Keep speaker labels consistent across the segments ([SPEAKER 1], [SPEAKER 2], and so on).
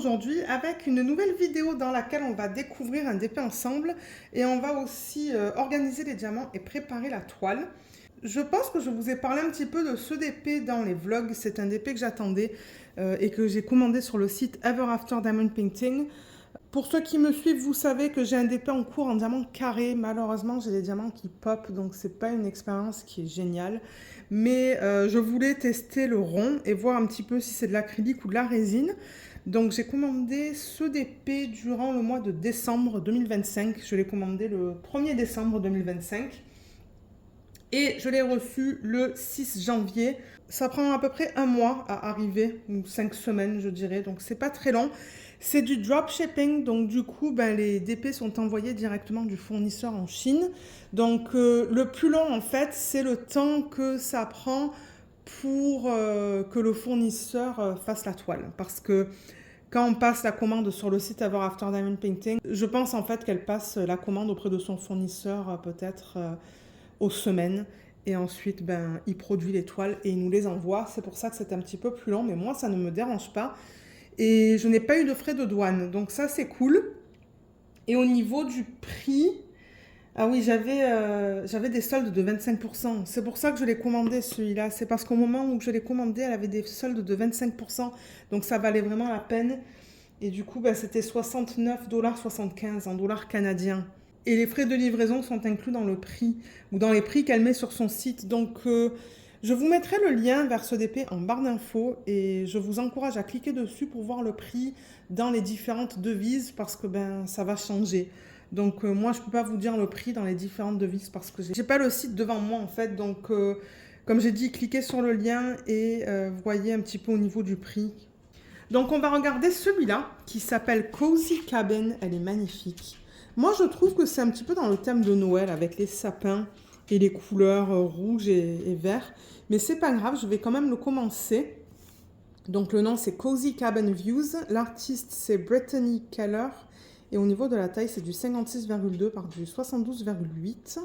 [SPEAKER 1] aujourd'hui avec une nouvelle vidéo dans laquelle on va découvrir un DP ensemble et on va aussi organiser les diamants et préparer la toile. Je pense que je vous ai parlé un petit peu de ce DP dans les vlogs. C'est un DP que j'attendais et que j'ai commandé sur le site Ever After Diamond Painting. Pour ceux qui me suivent, vous savez que j'ai un DP en cours en diamant carré. Malheureusement, j'ai des diamants qui pop, donc c'est pas une expérience qui est géniale. Mais je voulais tester le rond et voir un petit peu si c'est de l'acrylique ou de la résine. Donc j'ai commandé ce DP durant le mois de décembre 2025. Je l'ai commandé le 1er décembre 2025. Et je l'ai reçu le 6 janvier. Ça prend à peu près un mois à arriver, ou 5 semaines je dirais, donc c'est pas très long. C'est du dropshipping, donc du coup les DP sont envoyés directement du fournisseur en Chine. Donc le plus long en fait, c'est le temps que ça prend pour que le fournisseur fasse la toile. Parce que quand on passe la commande sur le site Ever After Diamond Painting, je pense en fait qu'elle passe la commande auprès de son fournisseur peut-être aux semaines. Et ensuite, il produit les toiles et il nous les envoie. C'est pour ça que c'est un petit peu plus long, mais moi, ça ne me dérange pas. Et je n'ai pas eu de frais de douane, donc ça, c'est cool. Et au niveau du prix, ah oui, j'avais des soldes de 25%. C'est pour ça que je l'ai commandé, celui-là. C'est parce qu'au moment où je l'ai commandé, elle avait des soldes de 25%. Donc ça valait vraiment la peine. Et du coup, c'était 69,75 $ en dollars canadiens. Et les frais de livraison sont inclus dans le prix, ou dans les prix qu'elle met sur son site. Donc, je vous mettrai le lien vers ce DP en barre d'infos et je vous encourage à cliquer dessus pour voir le prix dans les différentes devises parce que ça va changer. Donc, moi, je ne peux pas vous dire le prix dans les différentes devises parce que j'ai pas le site devant moi en fait. Donc, comme j'ai dit, cliquez sur le lien et voyez un petit peu au niveau du prix. Donc, on va regarder celui-là qui s'appelle Cozy Cabin. Elle est magnifique. Moi, je trouve que c'est un petit peu dans le thème de Noël avec les sapins et les couleurs rouges et vert. Mais c'est pas grave, je vais quand même le commencer. Donc le nom c'est Cozy Cabin Views. L'artiste c'est Brittany Keller. Et au niveau de la taille, c'est du 56,2 par du 72,8.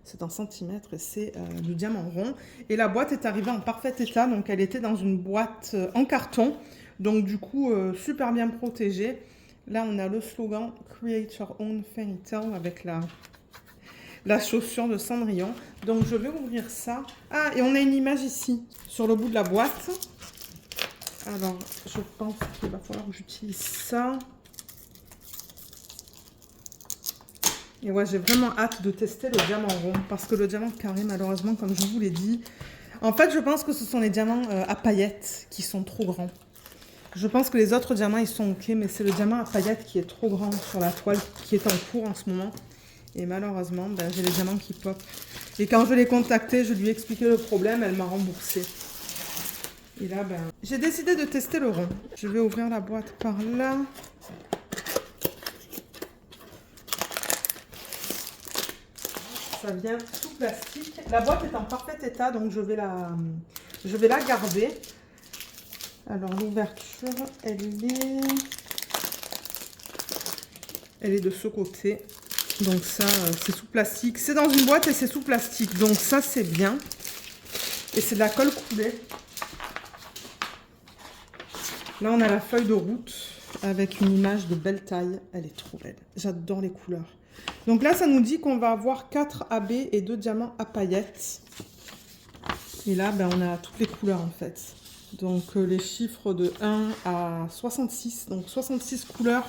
[SPEAKER 1] C'est en centimètres et c'est du diamant rond. Et la boîte est arrivée en parfait état. Donc elle était dans une boîte en carton. Donc du coup, super bien protégée. Là, on a le slogan « Create your own fairy tale » avec la chaussure de Cendrillon. Donc, je vais ouvrir ça. Ah, et on a une image ici, sur le bout de la boîte. Alors, je pense qu'il va falloir que j'utilise ça. Et ouais, j'ai vraiment hâte de tester le diamant rond. Parce que le diamant carré, malheureusement, comme je vous l'ai dit... En fait, je pense que ce sont les diamants à paillettes qui sont trop grands. Je pense que les autres diamants, ils sont ok, mais c'est le diamant à paillettes qui est trop grand sur la toile, qui est en cours en ce moment. Et malheureusement, j'ai les diamants qui pop. Et quand je l'ai contactée, je lui ai expliqué le problème, elle m'a remboursé. Et là, j'ai décidé de tester le rond. Je vais ouvrir la boîte par là. Ça vient tout plastique. La boîte est en parfait état, donc je vais la garder. Alors l'ouverture, elle est de ce côté. Donc ça, c'est sous plastique. C'est dans une boîte et c'est sous plastique. Donc ça, c'est bien. Et c'est de la colle coulée. Là, on a la feuille de route avec une image de belle taille. Elle est trop belle. J'adore les couleurs. Donc là, ça nous dit qu'on va avoir 4 AB et 2 diamants à paillettes. Et là, on a toutes les couleurs en fait. Donc les chiffres de 1 à 66, donc 66 couleurs,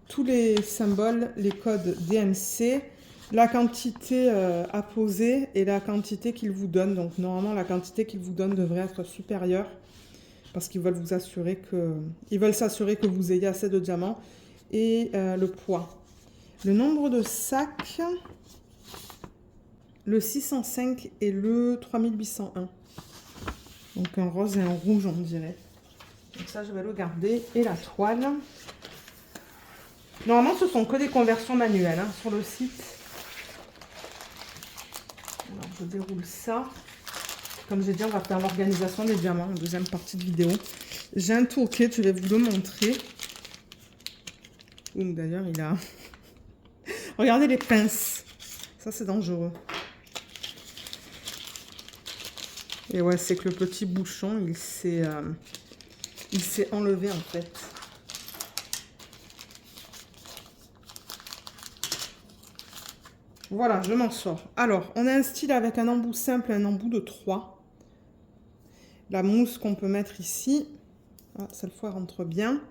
[SPEAKER 1] tous les symboles, les codes DMC, la quantité à poser et la quantité qu'ils vous donnent. Donc normalement la quantité qu'ils vous donnent devrait être supérieure parce qu'ils veulent vous assurer ils veulent s'assurer que vous ayez assez de diamants et le poids. Le nombre de sacs, le 605 et le 3801. Donc un rose et un rouge, on dirait. Donc ça, je vais le garder. Et la toile. Normalement, ce sont que des conversions manuelles sur le site. Alors, je déroule ça. Comme j'ai dit, on va faire l'organisation des diamants en deuxième partie de vidéo. J'ai un tourniquet, je vais vous le montrer. Ouh, d'ailleurs, il a... Regardez les pinces. Ça, c'est dangereux. Et ouais, c'est que le petit bouchon, il s'est enlevé en fait. Voilà, je m'en sors. Alors, on a un style avec un embout simple et un embout de 3. La mousse qu'on peut mettre ici. Ah, cette fois, elle rentre bien.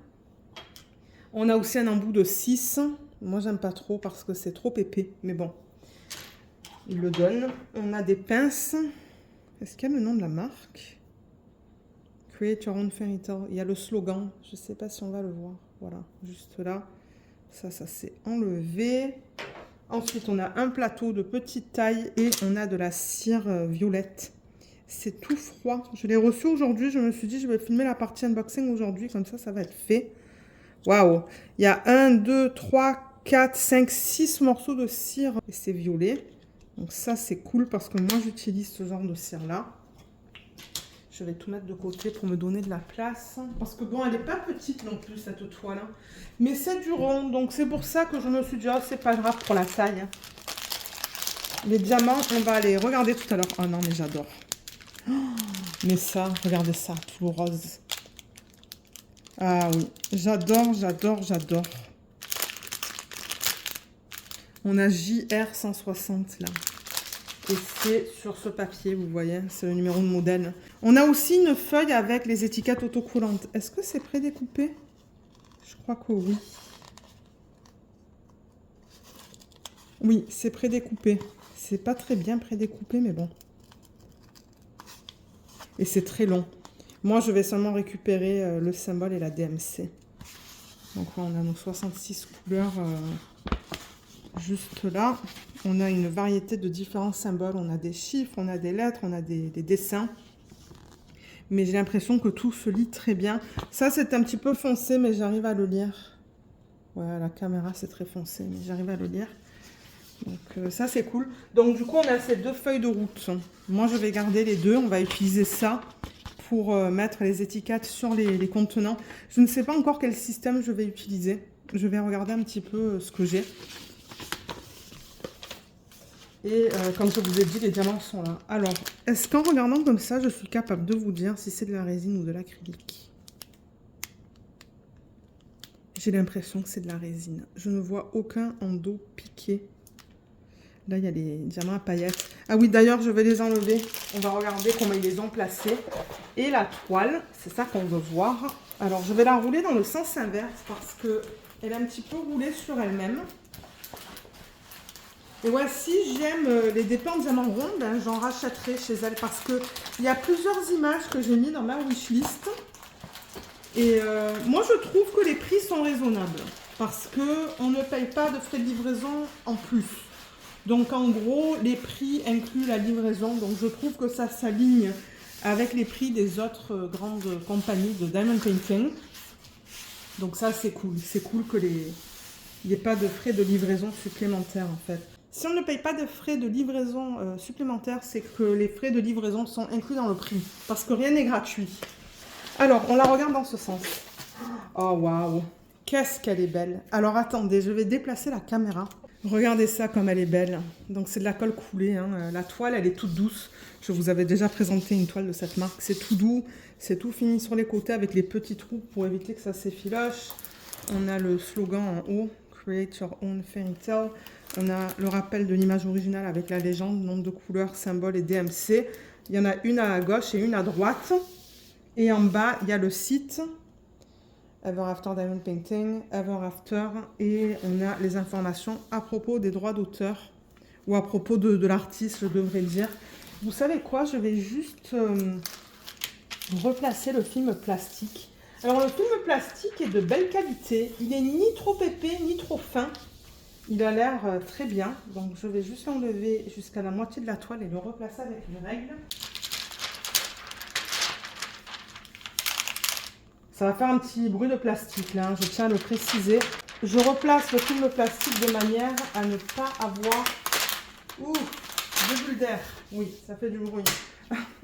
[SPEAKER 1] On a aussi un embout de 6. Moi, j'aime pas trop parce que c'est trop épais. Mais bon, il le donne. On a des pinces. Est-ce qu'il y a le nom de la marque? Create your own fairy tale. Il y a le slogan. Je sais pas si on va le voir. Voilà, juste là. Ça s'est enlevé. Ensuite, on a un plateau de petite taille et on a de la cire violette. C'est tout froid. Je l'ai reçu aujourd'hui. Je me suis dit, je vais filmer la partie unboxing aujourd'hui. Comme ça va être fait. Waouh! Il y a 1, 2, 3, 4, 5, 6 morceaux de cire. Et c'est violet. Donc ça, c'est cool parce que moi, j'utilise ce genre de cire-là. Je vais tout mettre de côté pour me donner de la place. Parce que bon, elle n'est pas petite non plus, cette toile. Hein. Mais c'est du rond. Donc c'est pour ça que je me suis dit, oh, c'est pas grave pour la taille. Hein. Les diamants, on va les regarder tout à l'heure. Oh non, mais j'adore. Oh, mais ça, regardez ça, tout rose. Ah oui, j'adore, j'adore, j'adore. On a JR 160 là. Et c'est sur ce papier, vous voyez, c'est le numéro de modèle. On a aussi une feuille avec les étiquettes autocollantes. Est-ce que c'est prédécoupé? Je crois que oui. Oui, c'est prédécoupé. C'est pas très bien prédécoupé, mais bon. Et c'est très long. Moi, je vais seulement récupérer le symbole et la DMC. Donc, on a nos 66 couleurs juste là. On a une variété de différents symboles. On a des chiffres, on a des lettres, on a des dessins. Mais j'ai l'impression que tout se lit très bien. Ça, c'est un petit peu foncé, mais j'arrive à le lire. Ouais, la caméra, c'est très foncé, mais j'arrive à le lire. Donc, ça, c'est cool. Donc, du coup, on a ces deux feuilles de route. Moi, je vais garder les deux. On va utiliser ça pour mettre les étiquettes sur les contenants. Je ne sais pas encore quel système je vais utiliser. Je vais regarder un petit peu ce que j'ai. Et comme je vous ai dit, les diamants sont là. Alors, est-ce qu'en regardant comme ça, je suis capable de vous dire si c'est de la résine ou de l'acrylique? J'ai l'impression que c'est de la résine. Je ne vois aucun endos piqué. Là, il y a les diamants à paillettes. Ah oui, d'ailleurs, je vais les enlever. On va regarder comment ils les ont placés. Et la toile, c'est ça qu'on veut voir. Alors, je vais la rouler dans le sens inverse parce qu'elle est un petit peu roulée sur elle-même. Et ouais, si j'aime les dépôts en diamant rond, ben, j'en rachèterai chez elle parce qu'il y a plusieurs images que j'ai mis dans ma wishlist. Et moi, je trouve que les prix sont raisonnables parce qu'on ne paye pas de frais de livraison en plus. Donc, en gros, les prix incluent la livraison. Donc, je trouve que ça s'aligne avec les prix des autres grandes compagnies de Diamond Painting. Donc, ça, c'est cool. C'est cool qu'il n'y ait pas de frais de livraison supplémentaires, en fait. Si on ne paye pas de frais de livraison supplémentaires, c'est que les frais de livraison sont inclus dans le prix. Parce que rien n'est gratuit. Alors, on la regarde dans ce sens. Oh, waouh! Qu'est-ce qu'elle est belle! Alors, attendez, je vais déplacer la caméra. Regardez ça comme elle est belle. Donc, c'est de la colle coulée. Hein. La toile, elle est toute douce. Je vous avais déjà présenté une toile de cette marque. C'est tout doux. C'est tout fini sur les côtés avec les petits trous pour éviter que ça s'effiloche. On a le slogan en haut. Create your own fairy tale. On a le rappel de l'image originale avec la légende, nombre de couleurs, symboles et DMC. Il y en a une à gauche et une à droite. Et en bas, il y a le site. Ever After Diamond Painting, Ever After. Et on a les informations à propos des droits d'auteur. Ou à propos de l'artiste, je devrais dire. Vous savez quoi? Je vais juste replacer le film plastique. Alors, le film plastique est de belle qualité. Il n'est ni trop épais, ni trop fin. Il a l'air très bien. Donc, je vais juste l'enlever jusqu'à la moitié de la toile et le replacer avec une règle. Ça va faire un petit bruit de plastique, là. Je tiens à le préciser. Je replace le film plastique de manière à ne pas avoir... Ouh, deux bulles d'air. Oui, ça fait du bruit.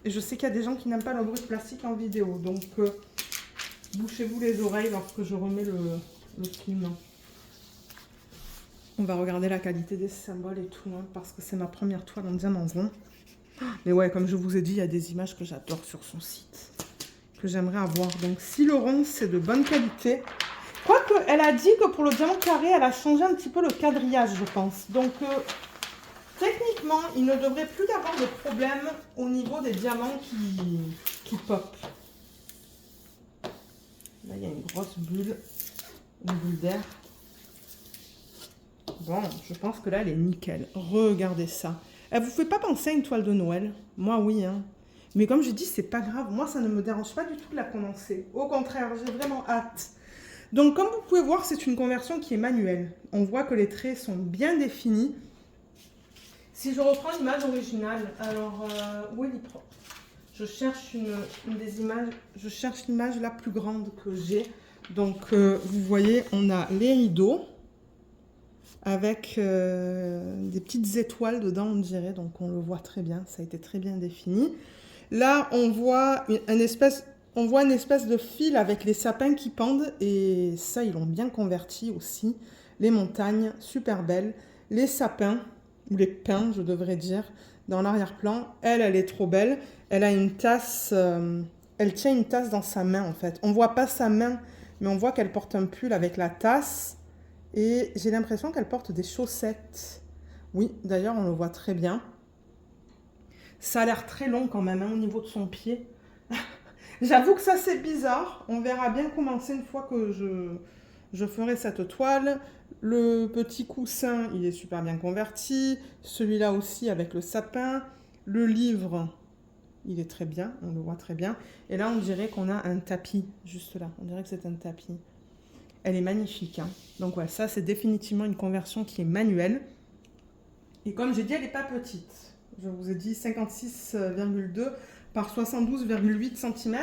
[SPEAKER 1] Et je sais qu'il y a des gens qui n'aiment pas le bruit de plastique en vidéo. Donc, bouchez-vous les oreilles lorsque je remets le film. On va regarder la qualité des symboles et tout, hein, parce que c'est ma première toile en diamant rond. Mais ouais, comme je vous ai dit, il y a des images que j'adore sur son site, que j'aimerais avoir. Donc, si le rond, c'est de bonne qualité. Quoique, elle a dit que pour le diamant carré, elle a changé un petit peu le quadrillage, je pense. Donc, Techniquement, il ne devrait plus y avoir de problème au niveau des diamants qui pop. Là, il y a une grosse bulle, une bulle d'air. Bon, je pense que là, elle est nickel. Regardez ça. Elle vous fait pas penser à une toile de Noël? Moi, oui, hein. Mais comme je dis, c'est pas grave. Moi, ça ne me dérange pas du tout de la commencer. Au contraire, j'ai vraiment hâte. Donc, comme vous pouvez voir, c'est une conversion qui est manuelle. On voit que les traits sont bien définis. Si je reprends l'image originale, alors, où est l'IPRO? Je cherche une des images, je cherche l'image la plus grande que j'ai. Donc, vous voyez, on a les rideaux avec des petites étoiles dedans, on dirait. Donc, on le voit très bien, ça a été très bien défini. Là, on voit une espèce de fil avec les sapins qui pendent. Et ça, ils l'ont bien converti aussi. Les montagnes, super belles. Les sapins, ou les pins, je devrais dire, dans l'arrière-plan. Elle est trop belle. Elle a une tasse, elle tient une tasse dans sa main, en fait. On ne voit pas sa main, mais on voit qu'elle porte un pull avec la tasse. Et j'ai l'impression qu'elle porte des chaussettes. Oui, d'ailleurs, on le voit très bien. Ça a l'air très long quand même, hein, au niveau de son pied. J'avoue que ça, c'est bizarre. On verra bien comment c'est une fois que je ferai cette toile. Le petit coussin, il est super bien converti. Celui-là aussi avec le sapin. Le livre, il est très bien, on le voit très bien. Et là, on dirait qu'on a un tapis, juste là. On dirait que c'est un tapis. Elle est magnifique, hein. Donc ouais, ça, c'est définitivement une conversion qui est manuelle. Et comme j'ai dit, elle n'est pas petite. Je vous ai dit 56,2 par 72,8 cm.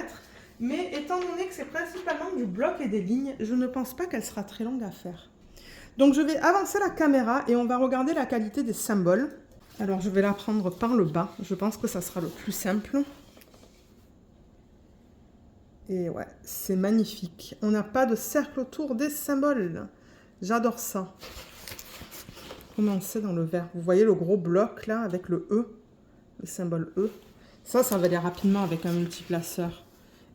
[SPEAKER 1] Mais étant donné que c'est principalement du bloc et des lignes, je ne pense pas qu'elle sera très longue à faire. Donc je vais avancer la caméra et on va regarder la qualité des symboles. Alors je vais la prendre par le bas. Je pense que ça sera le plus simple. Et ouais, c'est magnifique. On n'a pas de cercle autour des symboles. J'adore ça. Commencer dans le vert. Vous voyez le gros bloc là avec le E, le symbole E. Ça va aller rapidement avec un multiplaceur.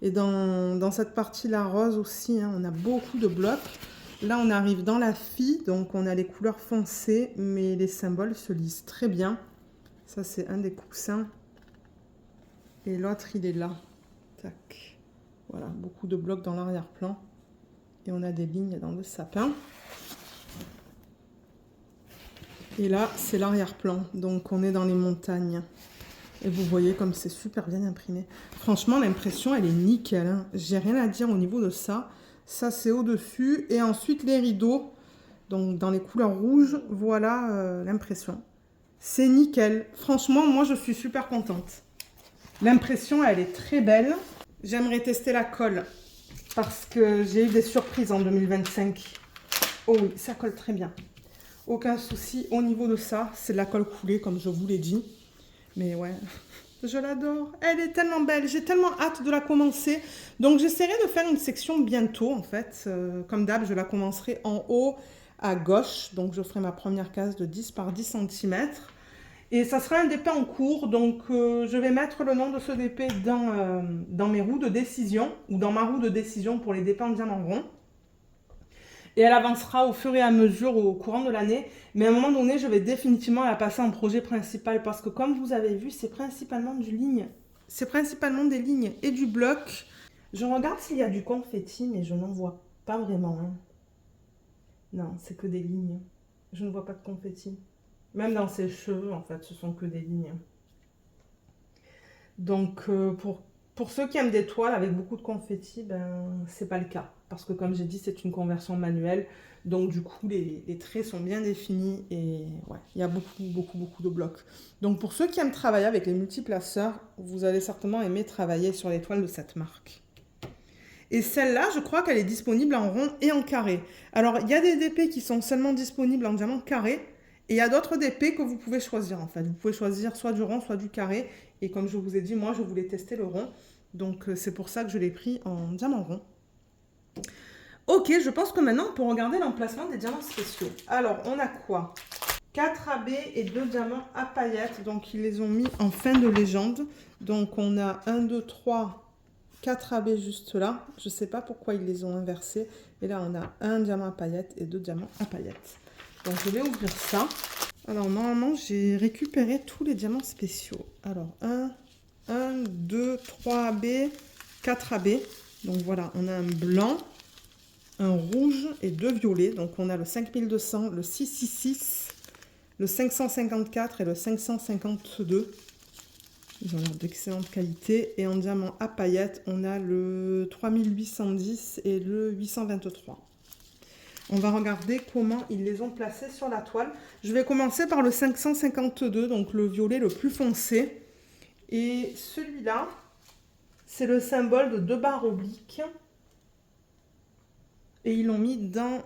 [SPEAKER 1] Et dans cette partie-là rose aussi, hein, on a beaucoup de blocs. Là, on arrive dans la fille, donc on a les couleurs foncées, mais les symboles se lisent très bien. Ça, c'est un des coussins. Et l'autre, il est là. Tac. Voilà, beaucoup de blocs dans l'arrière-plan. Et on a des lignes dans le sapin. Et là, c'est l'arrière-plan. Donc, on est dans les montagnes. Et vous voyez comme c'est super bien imprimé. Franchement, l'impression, elle est nickel, hein. J'ai rien à dire au niveau de ça. Ça, c'est au-dessus. Et ensuite, les rideaux. Donc, dans les couleurs rouges, voilà l'impression. C'est nickel. Franchement, moi, je suis super contente. L'impression, elle est très belle. J'aimerais tester la colle parce que j'ai eu des surprises en 2025. Oh oui, ça colle très bien. Aucun souci au niveau de ça. C'est de la colle coulée, comme je vous l'ai dit. Mais ouais, je l'adore. Elle est tellement belle. J'ai tellement hâte de la commencer. Donc, j'essaierai de faire une section bientôt, en fait. Comme d'hab, je la commencerai en haut à gauche. Donc, je ferai ma première case de 10 par 10 cm. Et ça sera un DP en cours. Donc, je vais mettre le nom de ce DP dans mes roues de décision. Ou dans ma roue de décision pour les DP en diamant rond. Et elle avancera au fur et à mesure au courant de l'année. Mais à un moment donné, je vais définitivement la passer en projet principal. Parce que comme vous avez vu, c'est principalement du ligne. C'est principalement des lignes et du bloc. Je regarde s'il y a du confetti, mais je n'en vois pas vraiment, hein. Non, c'est que des lignes. Je ne vois pas de confetti. Même dans ses cheveux, en fait, ce sont que des lignes. Donc, pour ceux qui aiment des toiles avec beaucoup de confetti, ben, c'est pas le cas. Parce que comme j'ai dit, c'est une conversion manuelle. Donc du coup, les traits sont bien définis et ouais, il y a beaucoup de blocs. Donc pour ceux qui aiment travailler avec les multiplaceurs, vous allez certainement aimer travailler sur les toiles de cette marque. Et celle-là, je crois qu'elle est disponible en rond et en carré. Alors, il y a des DP qui sont seulement disponibles en diamant carré. Et il y a d'autres DP que vous pouvez choisir en fait. Vous pouvez choisir soit du rond, soit du carré. Et comme je vous ai dit, moi, je voulais tester le rond. Donc c'est pour ça que je l'ai pris en diamant rond. Ok, je pense que maintenant on peut regarder l'emplacement des diamants spéciaux. Alors, on a quoi? 4 AB et 2 diamants à paillettes. Donc, ils les ont mis en fin de légende. Donc, on a 1, 2, 3, 4 AB juste là. Je ne sais pas pourquoi ils les ont inversés. Et là, on a un diamant à paillettes et 2 diamants à paillettes. Donc, je vais ouvrir ça. Alors, normalement, j'ai récupéré tous les diamants spéciaux. Alors, 1, 2, 3 AB, 4 AB. Donc, voilà, on a un blanc, un rouge et 2 violets. Donc, on a le 5200, le 666, le 554 et le 552. Ils ont l'air d'excellente qualité. Et en diamant à paillettes, on a le 3810 et le 823. On va regarder comment ils les ont placés sur la toile. Je vais commencer par le 552, donc le violet le plus foncé. Et celui-là, c'est le symbole de 2 barres obliques. Et ils l'ont mis dans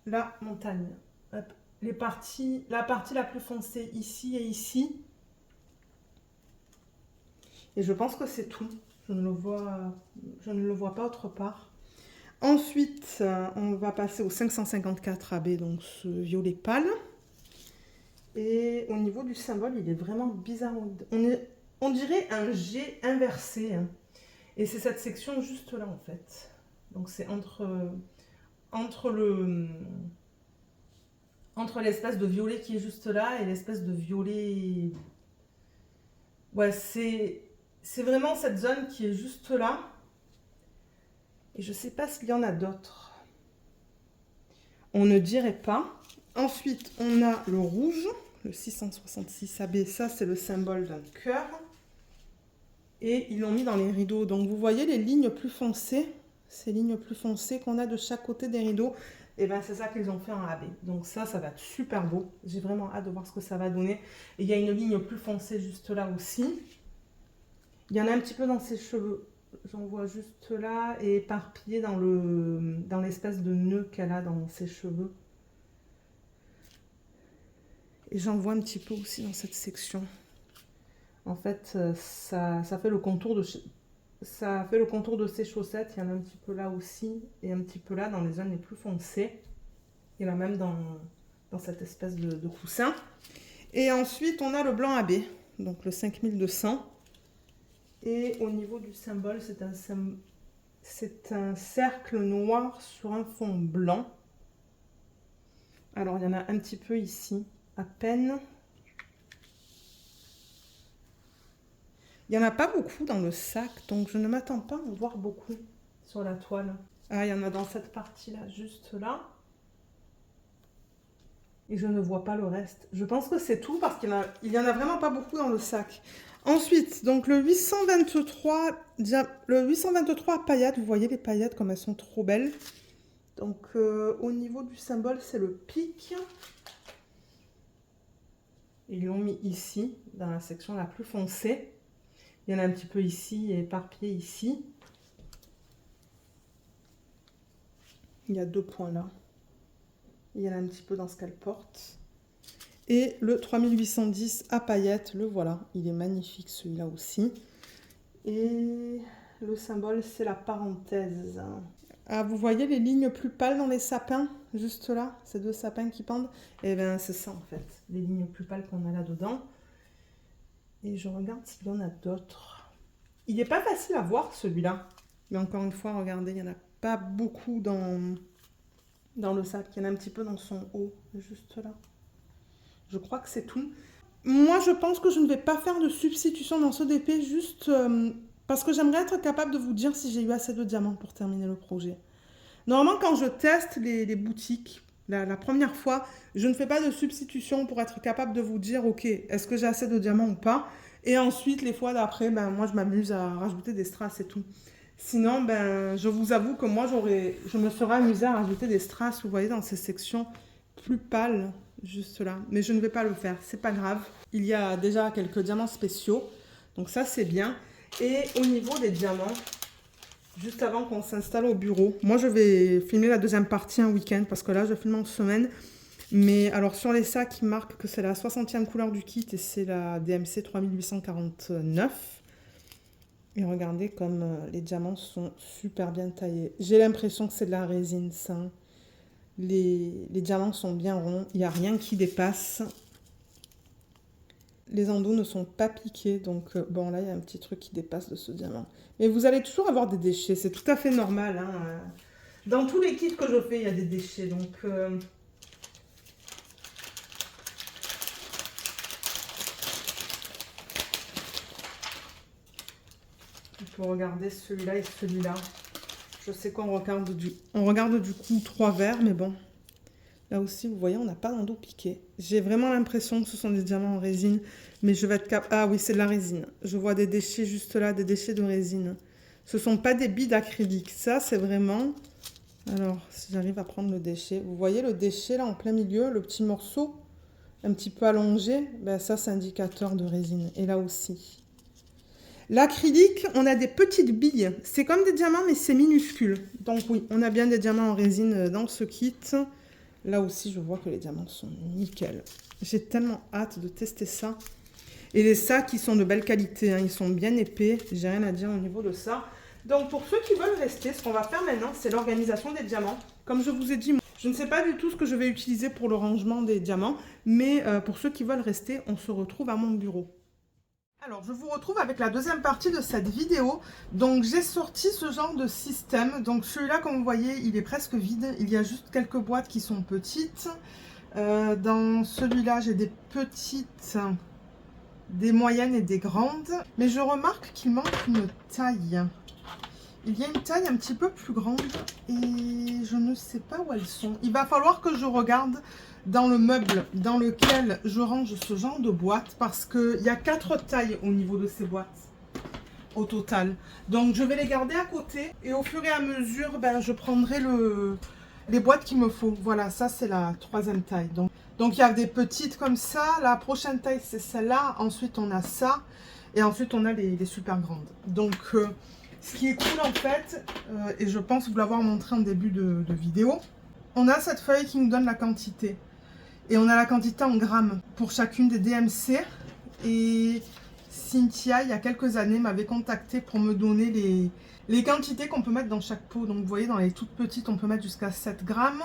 [SPEAKER 1] la montagne. Hop. La partie la plus foncée ici et ici. Et je pense que c'est tout. Je ne le vois pas autre part. Ensuite, on va passer au 554 AB, donc ce violet pâle. Et au niveau du symbole, il est vraiment bizarre. On dirait un G inversé. Hein. Et c'est cette section juste là, en fait. Donc c'est entre l'espèce de violet qui est juste là et l'espèce de violet... Ouais, c'est vraiment cette zone qui est juste là. Et je ne sais pas s'il y en a d'autres. On ne dirait pas. Ensuite, on a le rouge, le 666 AB. Ça, c'est le symbole d'un cœur. Et ils l'ont mis dans les rideaux. Donc, vous voyez les lignes plus foncées. Ces lignes plus foncées qu'on a de chaque côté des rideaux. Et bien, c'est ça qu'ils ont fait en AB. Donc, ça va être super beau. J'ai vraiment hâte de voir ce que ça va donner. Et il y a une ligne plus foncée juste là aussi. Il y en a un petit peu dans ses cheveux. J'en vois juste là et éparpillé dans l'espèce de nœud qu'elle a dans ses cheveux. Et j'en vois un petit peu aussi dans cette section. En fait, ça fait le contour de ses chaussettes. Il y en a un petit peu là aussi et un petit peu là dans les zones les plus foncées. Et là même dans cette espèce de coussin. Et ensuite, on a le blanc AB, donc le 5200. Et au niveau du symbole, c'est un cercle noir sur un fond blanc. Alors, il y en a un petit peu ici, à peine. Il n'y en a pas beaucoup dans le sac, donc je ne m'attends pas à en voir beaucoup sur la toile. Ah, il y en a dans cette partie-là, juste là. Et je ne vois pas le reste. Je pense que c'est tout parce qu'il y en a vraiment pas beaucoup dans le sac. Ensuite, donc le 823 paillettes, vous voyez les paillettes comme elles sont trop belles. Donc au niveau du symbole, c'est le pic. Ils l'ont mis ici, dans la section la plus foncée. Il y en a un petit peu ici et éparpillé ici. Il y a 2 points là. Il y en a un petit peu dans ce qu'elle porte. Et le 3810 à paillettes, le voilà. Il est magnifique celui-là aussi. Et le symbole, c'est la parenthèse. Ah, vous voyez les lignes plus pâles dans les sapins, juste là, ces 2 sapins qui pendent? Eh bien, c'est ça en fait, les lignes plus pâles qu'on a là-dedans. Et je regarde s'il y en a d'autres. Il n'est pas facile à voir celui-là. Mais encore une fois, regardez, il n'y en a pas beaucoup dans le sac. Il y en a un petit peu dans son haut, juste là. Je crois que c'est tout. Moi, je pense que je ne vais pas faire de substitution dans ce DP, juste parce que j'aimerais être capable de vous dire si j'ai eu assez de diamants pour terminer le projet. Normalement, quand je teste les boutiques, la première fois, je ne fais pas de substitution pour être capable de vous dire, ok, est-ce que j'ai assez de diamants ou pas? Et ensuite, les fois d'après, ben, moi, je m'amuse à rajouter des strass et tout. Sinon, ben, je vous avoue que moi, je me serais amusée à rajouter des strass, vous voyez, dans ces sections plus pâles, juste là. Mais je ne vais pas le faire, c'est pas grave. Il y a déjà quelques diamants spéciaux, donc ça, c'est bien. Et au niveau des diamants, juste avant qu'on s'installe au bureau, moi, je vais filmer la deuxième partie un week-end, parce que là, je filme en semaine. Mais alors, sur les sacs, il marque que c'est la 60e couleur du kit et c'est la DMC 3849. Et regardez comme les diamants sont super bien taillés. J'ai l'impression que c'est de la résine, ça. Les diamants sont bien ronds. Il n'y a rien qui dépasse. Les endos ne sont pas piqués. Donc, bon, là, il y a un petit truc qui dépasse de ce diamant. Mais vous allez toujours avoir des déchets. C'est tout à fait normal. Hein. Dans tous les kits que je fais, il y a des déchets. Donc, peut regarder celui-là et celui-là. Je sais qu'on regarde on regarde du coup 3 verres, mais bon. Là aussi, vous voyez, on n'a pas d'endos piqué. J'ai vraiment l'impression que ce sont des diamants en résine, mais je vais être capable... Ah oui, c'est de la résine. Je vois des déchets juste là, des déchets de résine. Ce ne sont pas des billes d'acrylique. Ça, c'est vraiment... Alors, si j'arrive à prendre le déchet. Vous voyez le déchet là en plein milieu, le petit morceau un petit peu allongé, ben ça c'est indicateur de résine. Et là aussi. L'acrylique, on a des petites billes. C'est comme des diamants, mais c'est minuscule. Donc oui, on a bien des diamants en résine dans ce kit. Là aussi, je vois que les diamants sont nickel. J'ai tellement hâte de tester ça. Et les sacs, ils sont de belle qualité. Hein. Ils sont bien épais. J'ai rien à dire au niveau de ça. Donc pour ceux qui veulent rester, ce qu'on va faire maintenant, c'est l'organisation des diamants. Comme je vous ai dit, je ne sais pas du tout ce que je vais utiliser pour le rangement des diamants. Mais pour ceux qui veulent rester, on se retrouve à mon bureau. Alors, je vous retrouve avec la deuxième partie de cette vidéo. Donc, j'ai sorti ce genre de système. Donc, celui-là, comme vous voyez, il est presque vide. Il y a juste quelques boîtes qui sont petites. Dans celui-là, j'ai des petites, des moyennes et des grandes. Mais je remarque qu'il manque une taille. Il y a une taille un petit peu plus grande et je ne sais pas où elles sont. Il va falloir que je regarde dans le meuble dans lequel je range ce genre de boîte parce qu'il y a 4 tailles au niveau de ces boîtes au total. Donc je vais les garder à côté et au fur et à mesure, ben, je prendrai les boîtes qu'il me faut. Voilà, ça c'est la 3e taille. Donc il y a des petites comme ça. La prochaine taille c'est celle-là. Ensuite on a ça et ensuite on a les super grandes. Donc... ce qui est cool en fait, et je pense vous l'avoir montré en début de vidéo, on a cette feuille qui nous donne la quantité. Et on a la quantité en grammes pour chacune des DMC. Et Cynthia, il y a quelques années, m'avait contacté pour me donner les quantités qu'on peut mettre dans chaque pot. Donc vous voyez, dans les toutes petites, on peut mettre jusqu'à 7 grammes.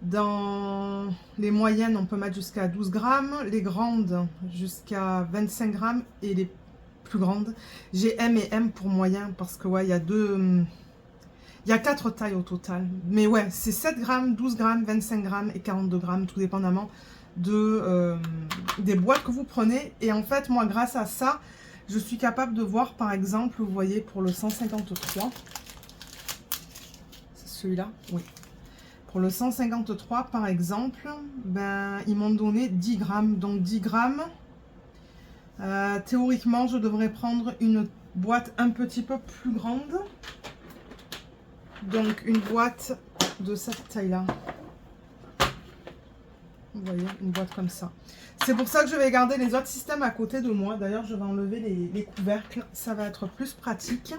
[SPEAKER 1] Dans les moyennes, on peut mettre jusqu'à 12 grammes. Les grandes, jusqu'à 25 grammes. Et les plus grande. J'ai M et M pour moyen parce que ouais, il y a 4 tailles au total. Mais ouais, c'est 7 grammes, 12 grammes, 25 grammes et 42 grammes, tout dépendamment des boîtes que vous prenez. Et en fait, moi, grâce à ça, je suis capable de voir, par exemple, vous voyez, pour le 153, c'est celui-là, oui. Pour le 153, par exemple, ben, ils m'ont donné 10 grammes. Donc 10 grammes, théoriquement, je devrais prendre une boîte un petit peu plus grande. Donc, une boîte de cette taille-là. Vous voyez, une boîte comme ça. C'est pour ça que je vais garder les autres systèmes à côté de moi. D'ailleurs, je vais enlever les couvercles. Ça va être plus pratique.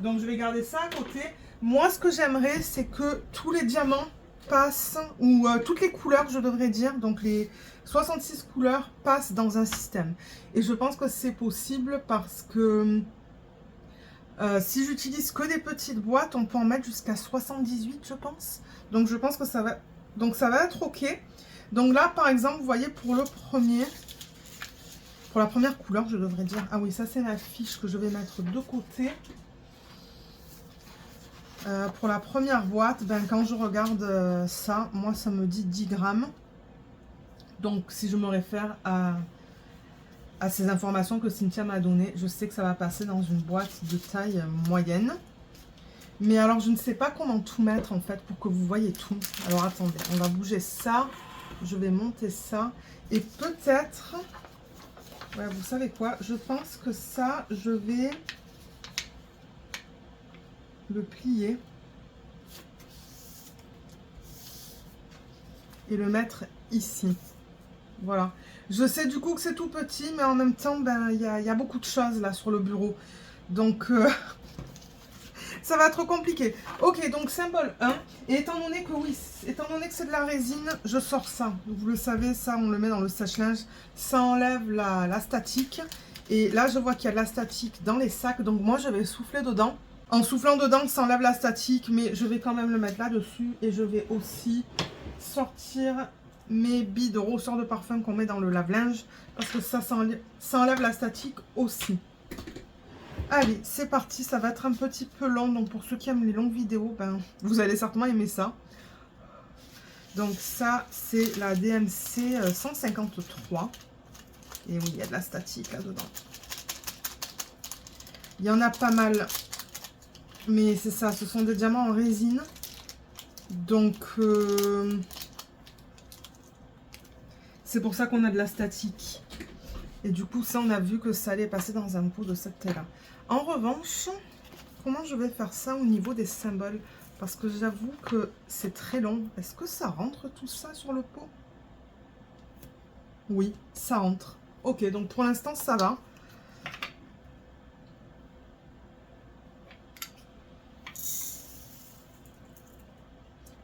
[SPEAKER 1] Donc, je vais garder ça à côté. Moi, ce que j'aimerais, c'est que tous les diamants passent, ou toutes les couleurs, je devrais dire, donc les 66 couleurs passent dans un système. Et je pense que c'est possible parce que si j'utilise que des petites boîtes, on peut en mettre jusqu'à 78, je pense. Donc, je pense que ça va être OK. Donc là, par exemple, vous voyez, pour le premier, pour la première couleur, je devrais dire, ah oui, ça c'est ma fiche que je vais mettre de côté. Pour la première boîte, ben, quand je regarde ça, moi ça me dit 10 grammes. Donc si je me réfère à ces informations que Cynthia m'a données, je sais que ça va passer dans une boîte de taille moyenne. Mais alors je ne sais pas comment tout mettre en fait pour que vous voyez tout. Alors attendez, on va bouger ça, je vais monter ça. Et peut-être, ouais, vous savez quoi, je pense que ça, je vais le plier et le mettre ici. Voilà. Je sais du coup que c'est tout petit, mais en même temps, ben, y a beaucoup de choses là sur le bureau. Donc, ça va être compliqué. Ok, donc symbole 1. Et étant donné que oui, étant donné que c'est de la résine, je sors ça. Vous le savez, ça, on le met dans le sèche-linge. Ça enlève la statique. Et là, je vois qu'il y a de la statique dans les sacs. Donc, moi, je vais souffler dedans. En soufflant dedans, ça enlève la statique, mais je vais quand même le mettre là-dessus. Et je vais aussi sortir mes billes de ressort de parfum qu'on met dans le lave-linge. Parce que ça enlève la statique aussi. Allez, c'est parti. Ça va être un petit peu long. Donc, pour ceux qui aiment les longues vidéos, ben, vous allez certainement aimer ça. Donc, ça, c'est la DMC 153. Et oui, il y a de la statique là-dedans. Il y en a pas mal. Mais c'est ça, ce sont des diamants en résine. Donc, c'est pour ça qu'on a de la statique. Et du coup, ça, on a vu que ça allait passer dans un pot de cette taille-là. En revanche, comment je vais faire ça au niveau des symboles? Parce que j'avoue que c'est très long. Est-ce que ça rentre tout ça sur le pot? Oui, ça rentre. Ok, donc pour l'instant, ça va.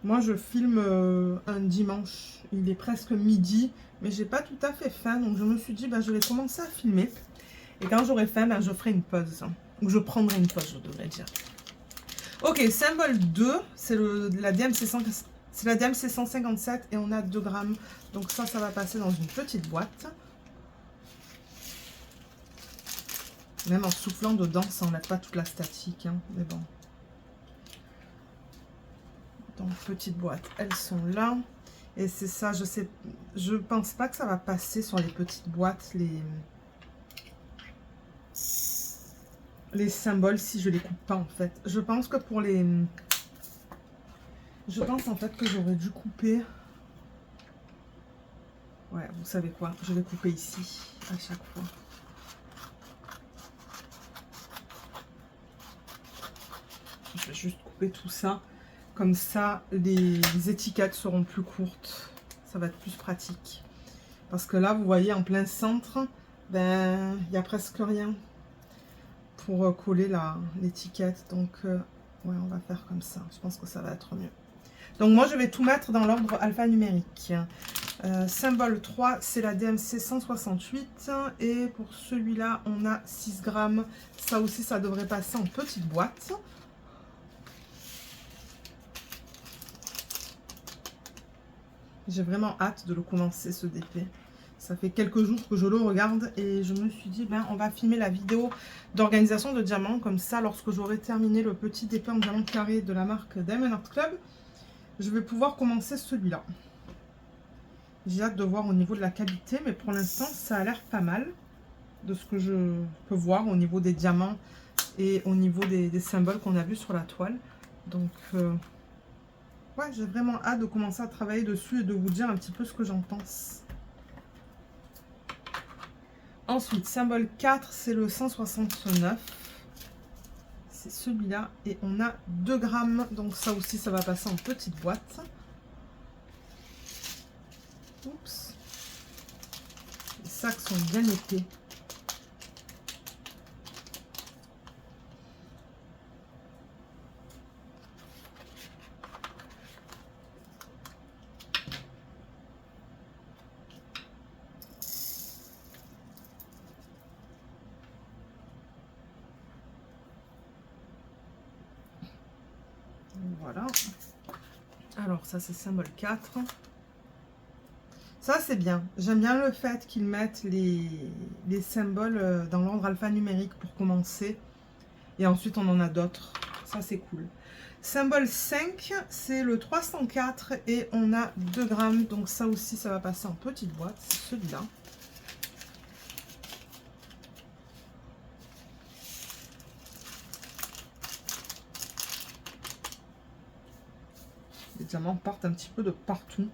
[SPEAKER 1] Moi, je filme un dimanche. Il est presque midi, mais j'ai pas tout à fait faim. Donc, je me suis dit, bah, je vais commencer à filmer. Et quand j'aurai faim, bah, je ferai une pause. Ou je prendrai une pause, je devrais dire. Ok, symbole 2, c'est la DMC 157 et on a 2 grammes. Donc ça va passer dans une petite boîte. Même en soufflant dedans, ça n'enlève pas toute la statique. Hein, mais bon. Donc, petite boîte, elles sont là. Et c'est ça, je pense pas que ça va passer sur les petites boîtes, les symboles, si je les coupe pas en fait. Je pense que pour les... Je pense en fait que j'aurais dû couper... Ouais, vous savez quoi, je vais couper ici, à chaque fois. Je vais juste couper tout ça. Comme ça, les étiquettes seront plus courtes. Ça va être plus pratique. Parce que là, vous voyez, en plein centre, ben, il n'y a presque rien pour coller l'étiquette. Donc, ouais, on va faire comme ça. Je pense que ça va être mieux. Donc, moi, je vais tout mettre dans l'ordre alphanumérique. Symbole 3, c'est la DMC 168. Et pour celui-là, on a 6 grammes. Ça aussi, ça devrait passer en petite boîte. J'ai vraiment hâte de le commencer, ce DP. Ça fait quelques jours que je le regarde et je me suis dit, ben, on va filmer la vidéo d'organisation de diamants. Comme ça, lorsque j'aurai terminé le petit DP en diamant carré de la marque Diamond Art Club, je vais pouvoir commencer celui-là. J'ai hâte de voir au niveau de la qualité, mais pour l'instant, ça a l'air pas mal de ce que je peux voir au niveau des diamants et au niveau des symboles qu'on a vus sur la toile. Donc, ouais, j'ai vraiment hâte de commencer à travailler dessus et de vous dire un petit peu ce que j'en pense. Ensuite, symbole 4, c'est le 169. C'est celui-là. Et on a 2 grammes. Donc ça aussi, ça va passer en petite boîte. Oups. Les sacs sont bien épais. Voilà. Alors ça, c'est symbole 4. Ça, c'est bien. J'aime bien le fait qu'ils mettent les symboles dans l'ordre alphanumérique pour commencer. Et ensuite, on en a d'autres. Ça, c'est cool. Symbole 5, c'est le 304 et on a 2 grammes. Donc ça aussi, ça va passer en petite boîte. C'est celui-là. Les diamants partent un petit peu de partout.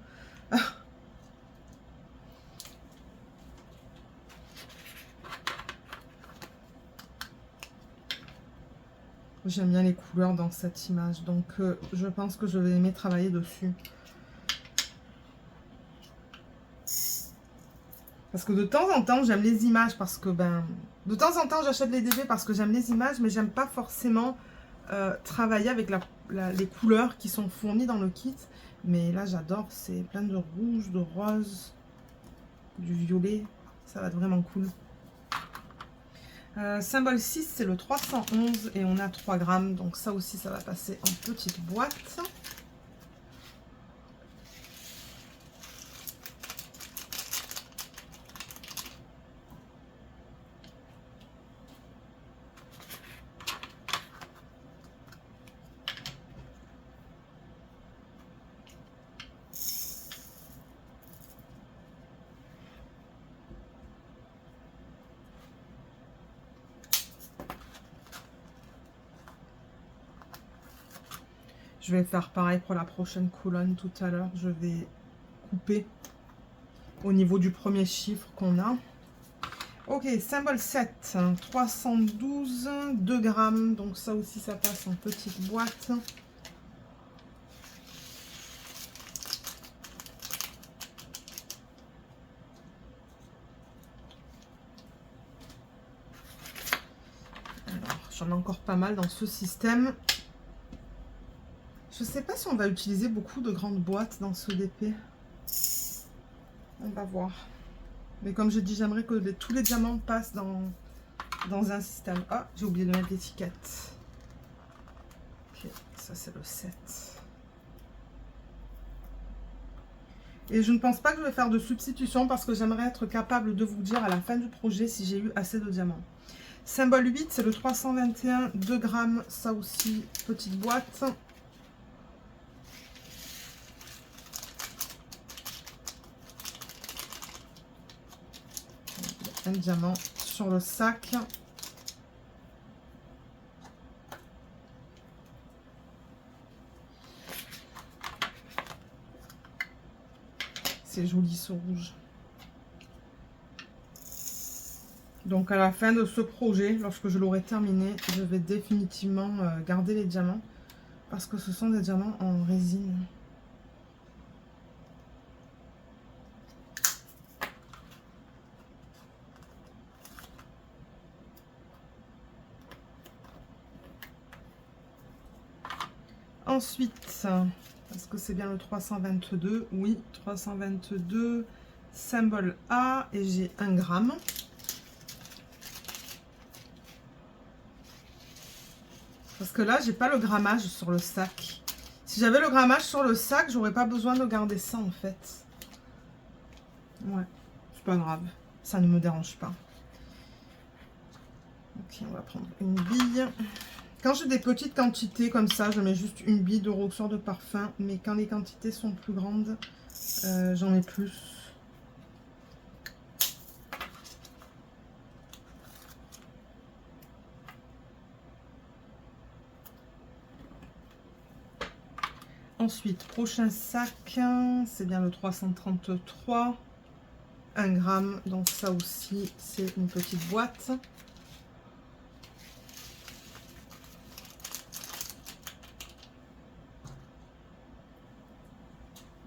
[SPEAKER 1] J'aime bien les couleurs dans cette image, donc je pense que je vais aimer travailler dessus. Parce que de temps en temps, j'aime les images, parce que, ben, de temps en temps, j'achète les DP parce que j'aime les images, mais j'aime pas forcément travailler avec les couleurs qui sont fournies dans le kit. Mais là, j'adore, c'est plein de rouge, de rose, du violet, ça va être vraiment cool. Symbole 6, c'est le 311 et on a 3 grammes. Donc ça aussi, ça va passer en petite boîte. Je vais faire pareil pour la prochaine colonne tout à l'heure. Je vais couper au niveau du premier chiffre qu'on a. Ok, symbole 7, 312, 2 grammes. Donc ça aussi, ça passe en petite boîte. Alors, j'en ai encore pas mal dans ce système. Je ne sais pas si on va utiliser beaucoup de grandes boîtes dans ce DP. On va voir. Mais comme je dis, j'aimerais que tous les diamants passent dans un système. Ah, j'ai oublié de mettre l'étiquette. Ok, ça c'est le 7. Et je ne pense pas que je vais faire de substitution parce que j'aimerais être capable de vous dire à la fin du projet si j'ai eu assez de diamants. Symbole 8, c'est le 321, 2 grammes. Ça aussi, petite boîte. Un diamant sur le sac. C'est joli ce rouge. Donc à la fin de ce projet, lorsque je l'aurai terminé, je vais définitivement garder les diamants parce que ce sont des diamants en résine. Ensuite, est-ce que c'est bien le 322? Oui, 322, symbole A, et j'ai 1 gramme. Parce que là, j'ai pas le grammage sur le sac. Si j'avais le grammage sur le sac, j'aurais pas besoin de garder ça en fait. Ouais, c'est pas grave, ça ne me dérange pas. Ok, on va prendre une bille. Quand j'ai des petites quantités comme ça, je mets juste une bille de roxeur de parfum. Mais quand les quantités sont plus grandes, j'en mets plus. Ensuite, prochain sac, c'est bien le 333. 1 gramme, donc ça aussi, c'est une petite boîte.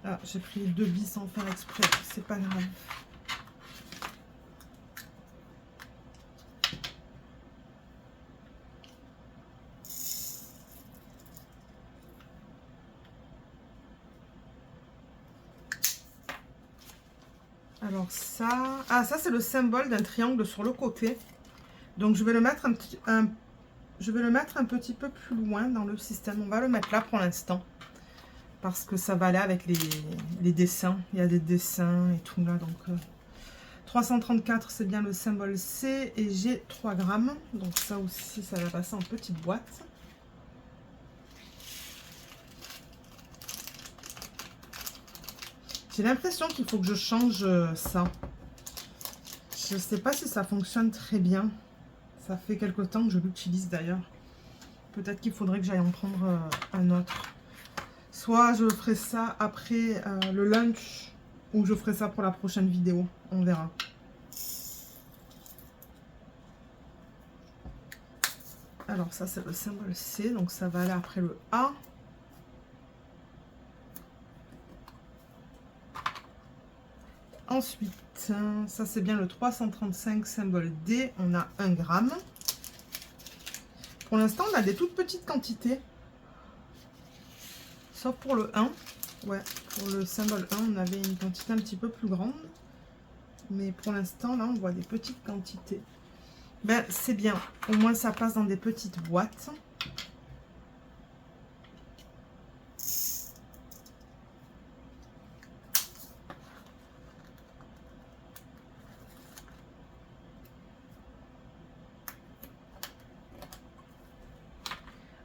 [SPEAKER 1] Ah, j'ai pris 2 billes sans faire exprès, c'est pas grave. Alors ça, ah ça c'est le symbole d'un triangle sur le côté. Donc je vais le mettre je vais le mettre un petit peu plus loin dans le système. On va le mettre là pour l'instant. Parce que ça va aller avec les dessins. Il y a des dessins et tout là. Donc 334, c'est bien le symbole C. Et j'ai 3 grammes. Donc ça aussi, ça va passer en petite boîte. J'ai l'impression qu'il faut que je change ça. Je ne sais pas si ça fonctionne très bien. Ça fait quelque temps que je l'utilise d'ailleurs. Peut-être qu'il faudrait que j'aille en prendre un autre. Soit je ferai ça après le lunch, ou je ferai ça pour la prochaine vidéo. On verra. Alors ça c'est le symbole C, donc ça va aller après le A. Ensuite, ça c'est bien le 335, symbole D, on a 1 gramme. Pour l'instant, on a des toutes petites quantités. Sauf pour le 1. Ouais, pour le symbole 1, on avait une quantité un petit peu plus grande. Mais pour l'instant, là, on voit des petites quantités. Ben, c'est bien. Au moins, ça passe dans des petites boîtes.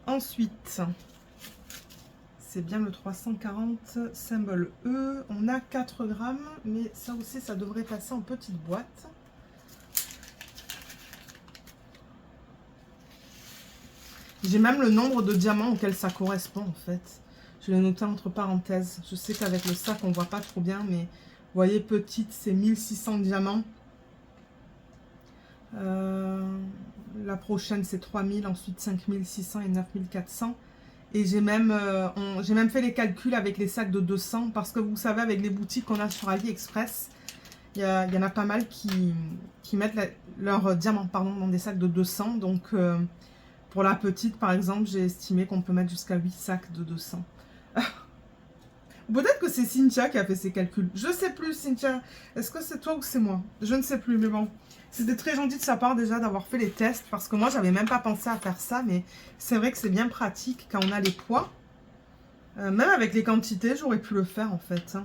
[SPEAKER 1] Ensuite, c'est bien le 340, symbole E. On a 4 grammes, mais ça aussi, ça devrait passer en petite boîte. J'ai même le nombre de diamants auxquels ça correspond en fait. Je l'ai noté entre parenthèses. Je sais qu'avec le sac, on ne voit pas trop bien, mais vous voyez, petite, c'est 1600 diamants. La prochaine, c'est 3000, ensuite 5600 et 9400. Et j'ai même fait les calculs avec les sacs de 200, parce que vous savez, avec les boutiques qu'on a sur AliExpress, il y en a pas mal qui mettent leurs diamants dans des sacs de 200. Donc, pour la petite, par exemple, j'ai estimé qu'on peut mettre jusqu'à 8 sacs de 200. Peut-être que c'est Cynthia qui a fait ces calculs. Je ne sais plus, Cynthia. Est-ce que c'est toi ou c'est moi? Je ne sais plus, mais bon. C'était très gentil de sa part déjà d'avoir fait les tests, parce que moi, j'avais même pas pensé à faire ça, mais c'est vrai que c'est bien pratique quand on a les poids. Même avec les quantités, j'aurais pu le faire, en fait.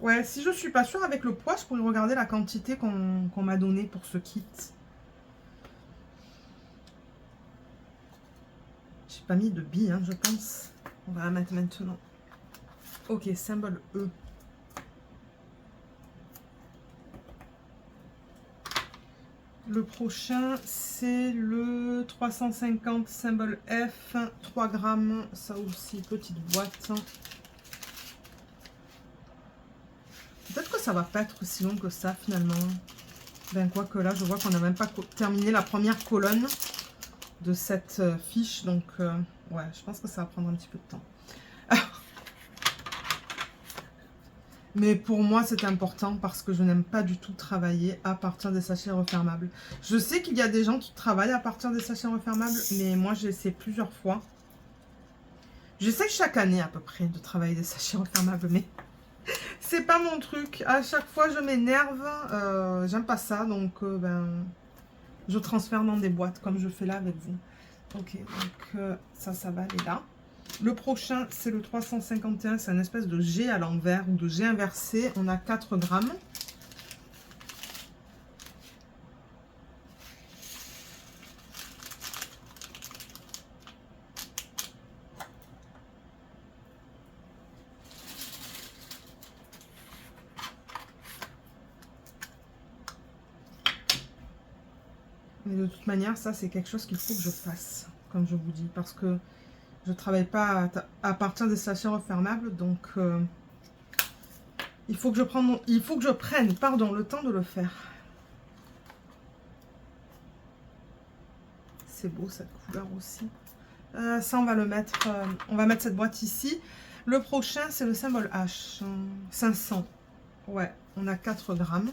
[SPEAKER 1] Ouais, si je suis pas sûre avec le poids, je pourrais regarder la quantité qu'on m'a donnée pour ce kit. J'ai pas mis de billes, hein, je pense. On va la mettre maintenant. Ok, symbole E. Le prochain, c'est le 350 symbole F, 3 grammes. Ça aussi, petite boîte. Peut-être que ça va pas être si long que ça, finalement. Ben, quoique là, je vois qu'on n'a même pas terminé la première colonne de cette fiche. Donc, ouais, je pense que ça va prendre un petit peu de temps. Mais pour moi, c'est important parce que je n'aime pas du tout travailler à partir des sachets refermables. Je sais qu'il y a des gens qui travaillent à partir des sachets refermables, mais moi, j'ai essayé plusieurs fois. J'essaie chaque année à peu près de travailler des sachets refermables, mais c'est pas mon truc. À chaque fois, je m'énerve. J'aime pas ça, donc ben, je transfère dans des boîtes comme je fais là avec vous. Ok, donc ça va aller là. Le prochain, c'est le 351. C'est une espèce de G à l'envers ou de G inversé. On a 4 grammes. Mais de toute manière, ça, c'est quelque chose qu'il faut que je fasse, comme je vous dis, parce que je ne travaille pas à partir des sachets refermables, donc il faut que je prenne, le temps de le faire. C'est beau cette couleur aussi. Ça, on va le mettre, on va mettre cette boîte ici. Le prochain, c'est le symbole H, 500. Ouais, on a 4 grammes.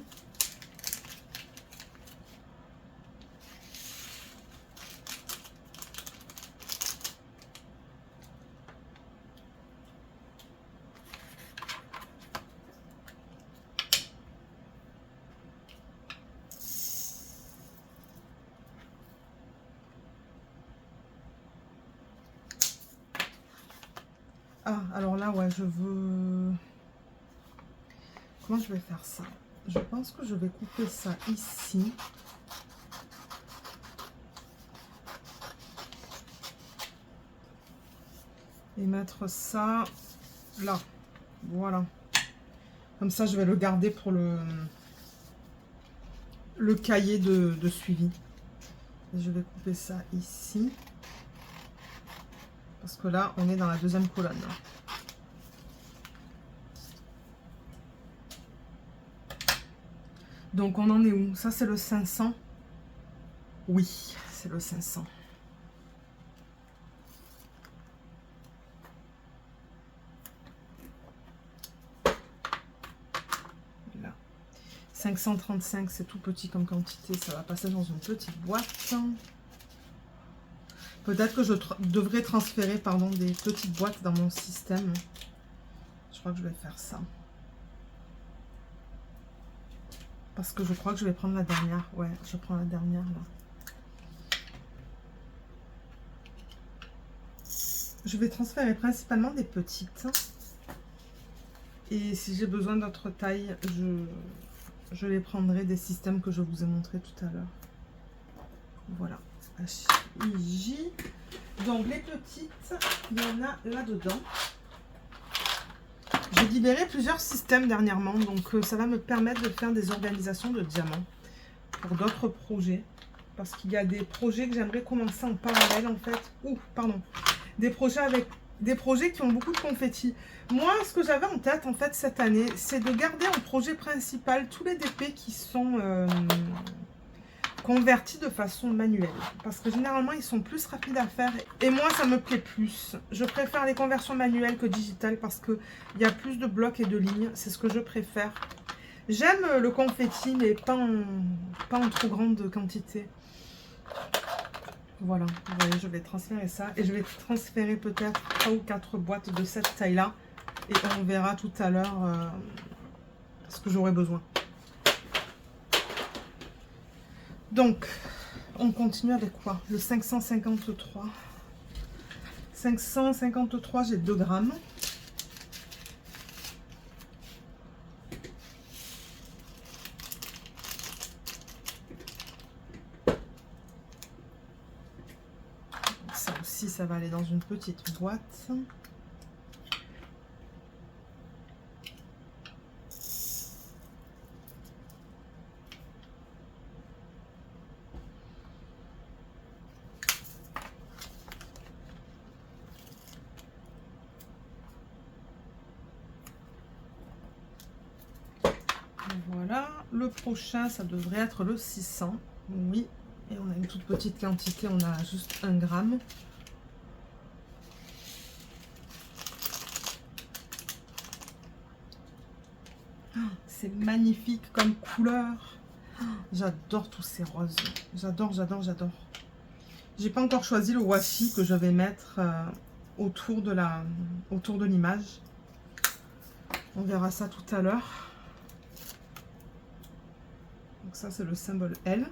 [SPEAKER 1] Ah, alors là, ouais, je veux... Comment je vais faire ça? Je pense que je vais couper ça ici. Et mettre ça là. Voilà. Comme ça, je vais le garder pour le cahier de suivi. Et je vais couper ça ici. Parce que là, on est dans la deuxième colonne. Donc, on en est où? Ça, c'est le 500. Oui, c'est le 500. Là. 535, c'est tout petit comme quantité. Ça va passer dans une petite boîte. Peut-être que je devrais transférer des petites boîtes dans mon système. Je crois que je vais faire ça. Parce que je crois que je vais prendre la dernière. Ouais, je prends la dernière là. Je vais transférer principalement des petites. Et si j'ai besoin d'autres tailles, je les prendrai des systèmes que je vous ai montré tout à l'heure. Voilà. HIJ. Donc les petites, il y en a là-dedans. J'ai libéré plusieurs systèmes dernièrement, donc ça va me permettre de faire des organisations de diamants pour d'autres projets. parce qu'il y a des projets que j'aimerais commencer en parallèle en fait. Ouh, pardon. Des projets qui ont beaucoup de confettis. Moi, ce que j'avais en tête en fait cette année, c'est de garder en projet principal tous les DP qui sont convertis de façon manuelle. Parce que généralement, ils sont plus rapides à faire. Et moi, ça me plaît plus. Je préfère les conversions manuelles que digitales parce qu'il y a plus de blocs et de lignes. C'est ce que je préfère. J'aime le confetti, mais pas en trop grande quantité. Voilà, vous voyez, je vais transférer ça. Et je vais transférer peut-être 3 ou 4 boîtes de cette taille-là. Et on verra tout à l'heure ce que j'aurai besoin. Donc, on continue avec quoi? Le 553. 553, j'ai 2 grammes. Ça aussi, ça va aller dans une petite boîte. Voilà, le prochain, ça devrait être le 600. Oui, et on a une toute petite quantité, on a juste 1 gramme. C'est magnifique comme couleur. J'adore tous ces roses. J'adore, j'adore, j'adore. J'ai pas encore choisi le washi que je vais mettre autour de l'image. On verra ça tout à l'heure. Donc ça, c'est le symbole L.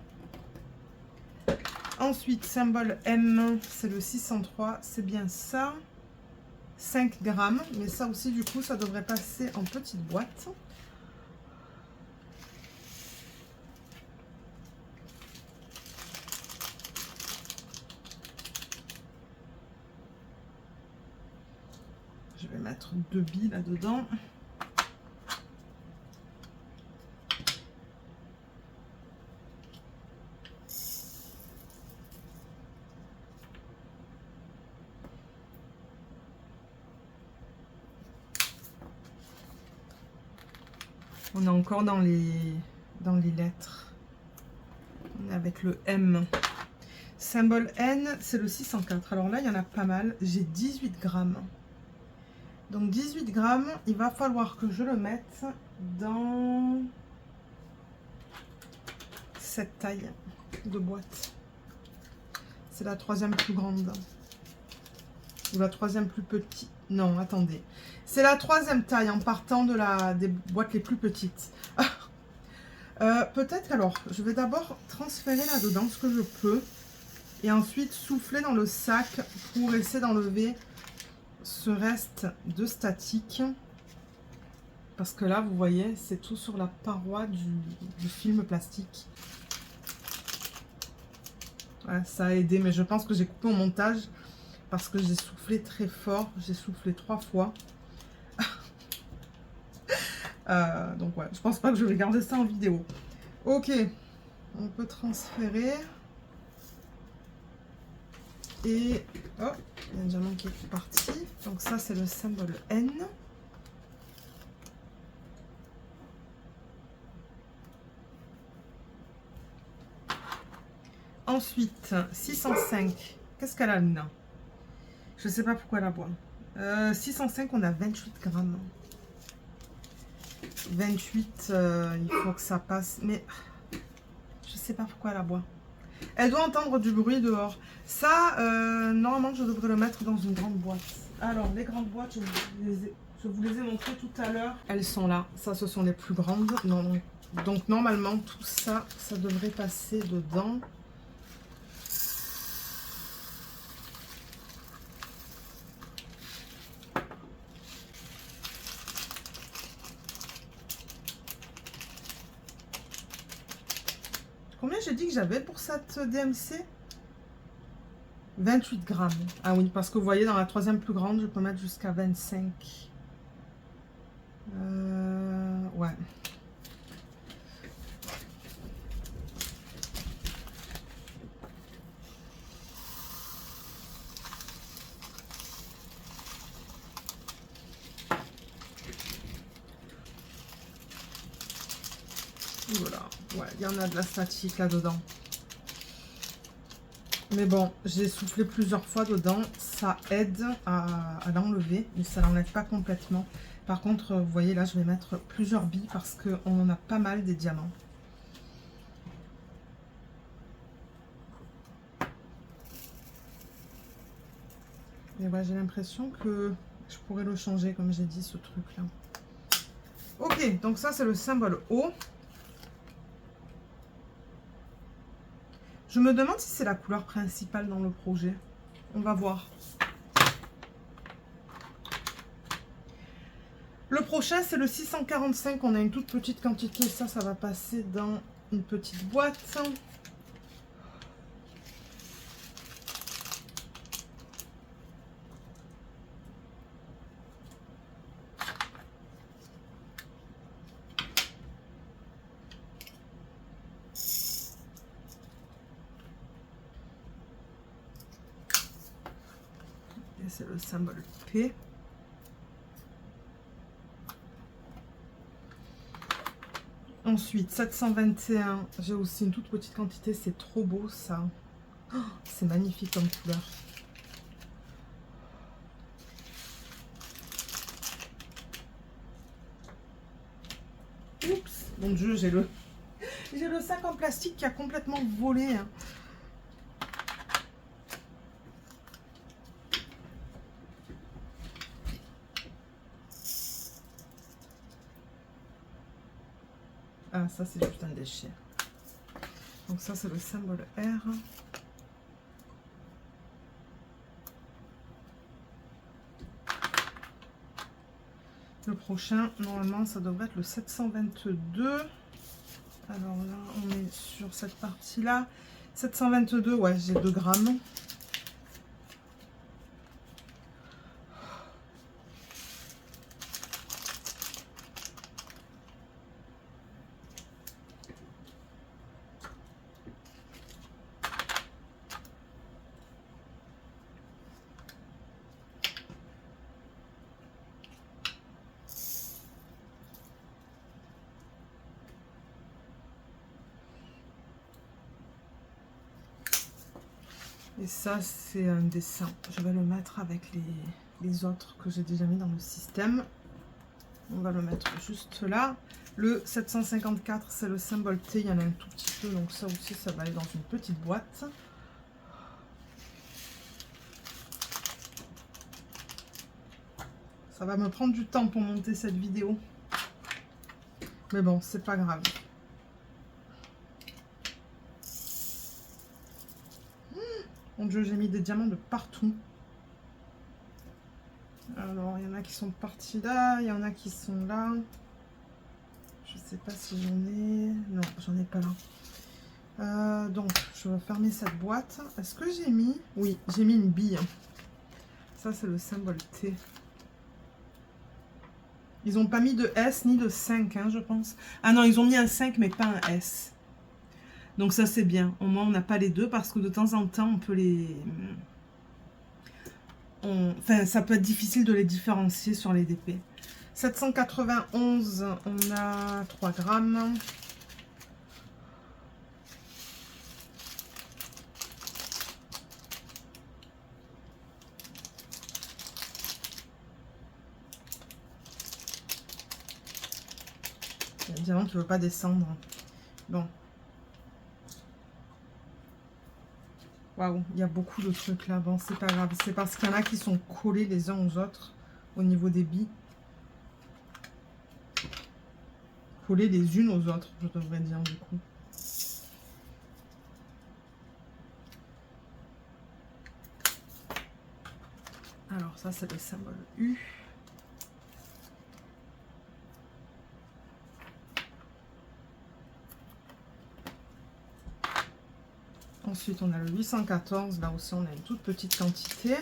[SPEAKER 1] Ensuite, symbole M, c'est le 603. C'est bien ça. 5 grammes. Mais ça aussi, du coup, ça devrait passer en petite boîte. Je vais mettre 2 billes là-dedans. On est encore dans les lettres. On est avec le M. Symbole N, c'est le 604. Alors là, il y en a pas mal. J'ai 18 grammes. Donc 18 grammes, il va falloir que je le mette dans cette taille de boîte. C'est la 3e plus grande. Ou la 3e plus petite. Non, attendez. C'est la 3e taille en partant des boîtes les plus petites. Peut-être alors, je vais d'abord transférer là-dedans ce que je peux. Et ensuite souffler dans le sac pour essayer d'enlever ce reste de statique. Parce que là, vous voyez, c'est tout sur la paroi du film plastique. Ouais, ça a aidé, mais je pense que j'ai coupé au montage parce que j'ai soufflé très fort. J'ai soufflé 3 fois. Donc ouais, je pense pas que je vais garder ça en vidéo. Ok, on peut transférer. Et oh, il y a un diamant qui est parti. Donc ça, c'est le symbole N. Ensuite, 605. Qu'est-ce qu'elle a, Luna? Je ne sais pas pourquoi elle a boit. 605, on a 28 grammes. 28, il faut que ça passe. Mais je ne sais pas pourquoi elle a boit. Elle doit entendre du bruit dehors. Ça, normalement, je devrais le mettre dans une grande boîte. Alors, les grandes boîtes, je vous les ai montrées tout à l'heure. Elles sont là. Ça, ce sont les plus grandes. Non. Donc, normalement, tout ça, ça devrait passer dedans. Combien j'ai dit que j'avais pour cette DMC? 28 grammes. Ah oui, parce que vous voyez, dans la 3e plus grande, je peux mettre jusqu'à 25. Ouais. il y en a de la statique là-dedans. Mais bon, j'ai soufflé plusieurs fois dedans. Ça aide à l'enlever, mais ça l'enlève pas complètement. Par contre, vous voyez là, je vais mettre plusieurs billes parce qu'on en a pas mal des diamants. Et ouais, j'ai l'impression que je pourrais le changer, comme j'ai dit, ce truc-là. Ok, donc ça, c'est le symbole O. Je me demande si c'est la couleur principale dans le projet. On va voir. Le prochain, c'est le 645. On a une toute petite quantité. Ça va passer dans une petite boîte. Et c'est le symbole P. Ensuite, 721, j'ai aussi une toute petite quantité, c'est trop beau ça. Oh, c'est magnifique comme couleur. Oups, mon Dieu, j'ai le sac en plastique qui a complètement volé. Hein. Ah, ça c'est juste un déchet. Donc ça c'est le symbole R. Le prochain, normalement, ça devrait être le 722. Alors là, on est sur cette partie-là. 722, ouais, j'ai 2 grammes. Et ça, c'est un dessin. Je vais le mettre avec les autres que j'ai déjà mis dans le système. On va le mettre juste là. Le 754, c'est le symbole T. Il y en a un tout petit peu. Donc ça aussi, ça va aller dans une petite boîte. Ça va me prendre du temps pour monter cette vidéo. Mais bon, c'est pas grave. Mon Dieu, j'ai mis des diamants de partout. Alors, il y en a qui sont partis là, il y en a qui sont là. Je sais pas si j'en ai... Non, j'en ai pas là. Donc, je vais fermer cette boîte. Est-ce que j'ai mis... Oui, j'ai mis une bille. Ça, c'est le symbole T. Ils n'ont pas mis de S ni de 5, hein, je pense. Ah non, ils ont mis un 5, mais pas un S. Donc ça, c'est bien. Au moins, on n'a pas les deux parce que de temps en temps, on peut les... Enfin, ça peut être difficile de les différencier sur les DP. 791, on a 3 grammes. Il y a un diamant qui ne veut pas descendre. Bon. Waouh, il y a beaucoup de trucs là. Bon, c'est pas grave. C'est parce qu'il y en a qui sont collés les uns aux autres au niveau des billes. Collés les unes aux autres, je devrais dire du coup. Alors ça, c'est le symbole U. Ensuite, on a le 814. Là aussi, on a une toute petite quantité.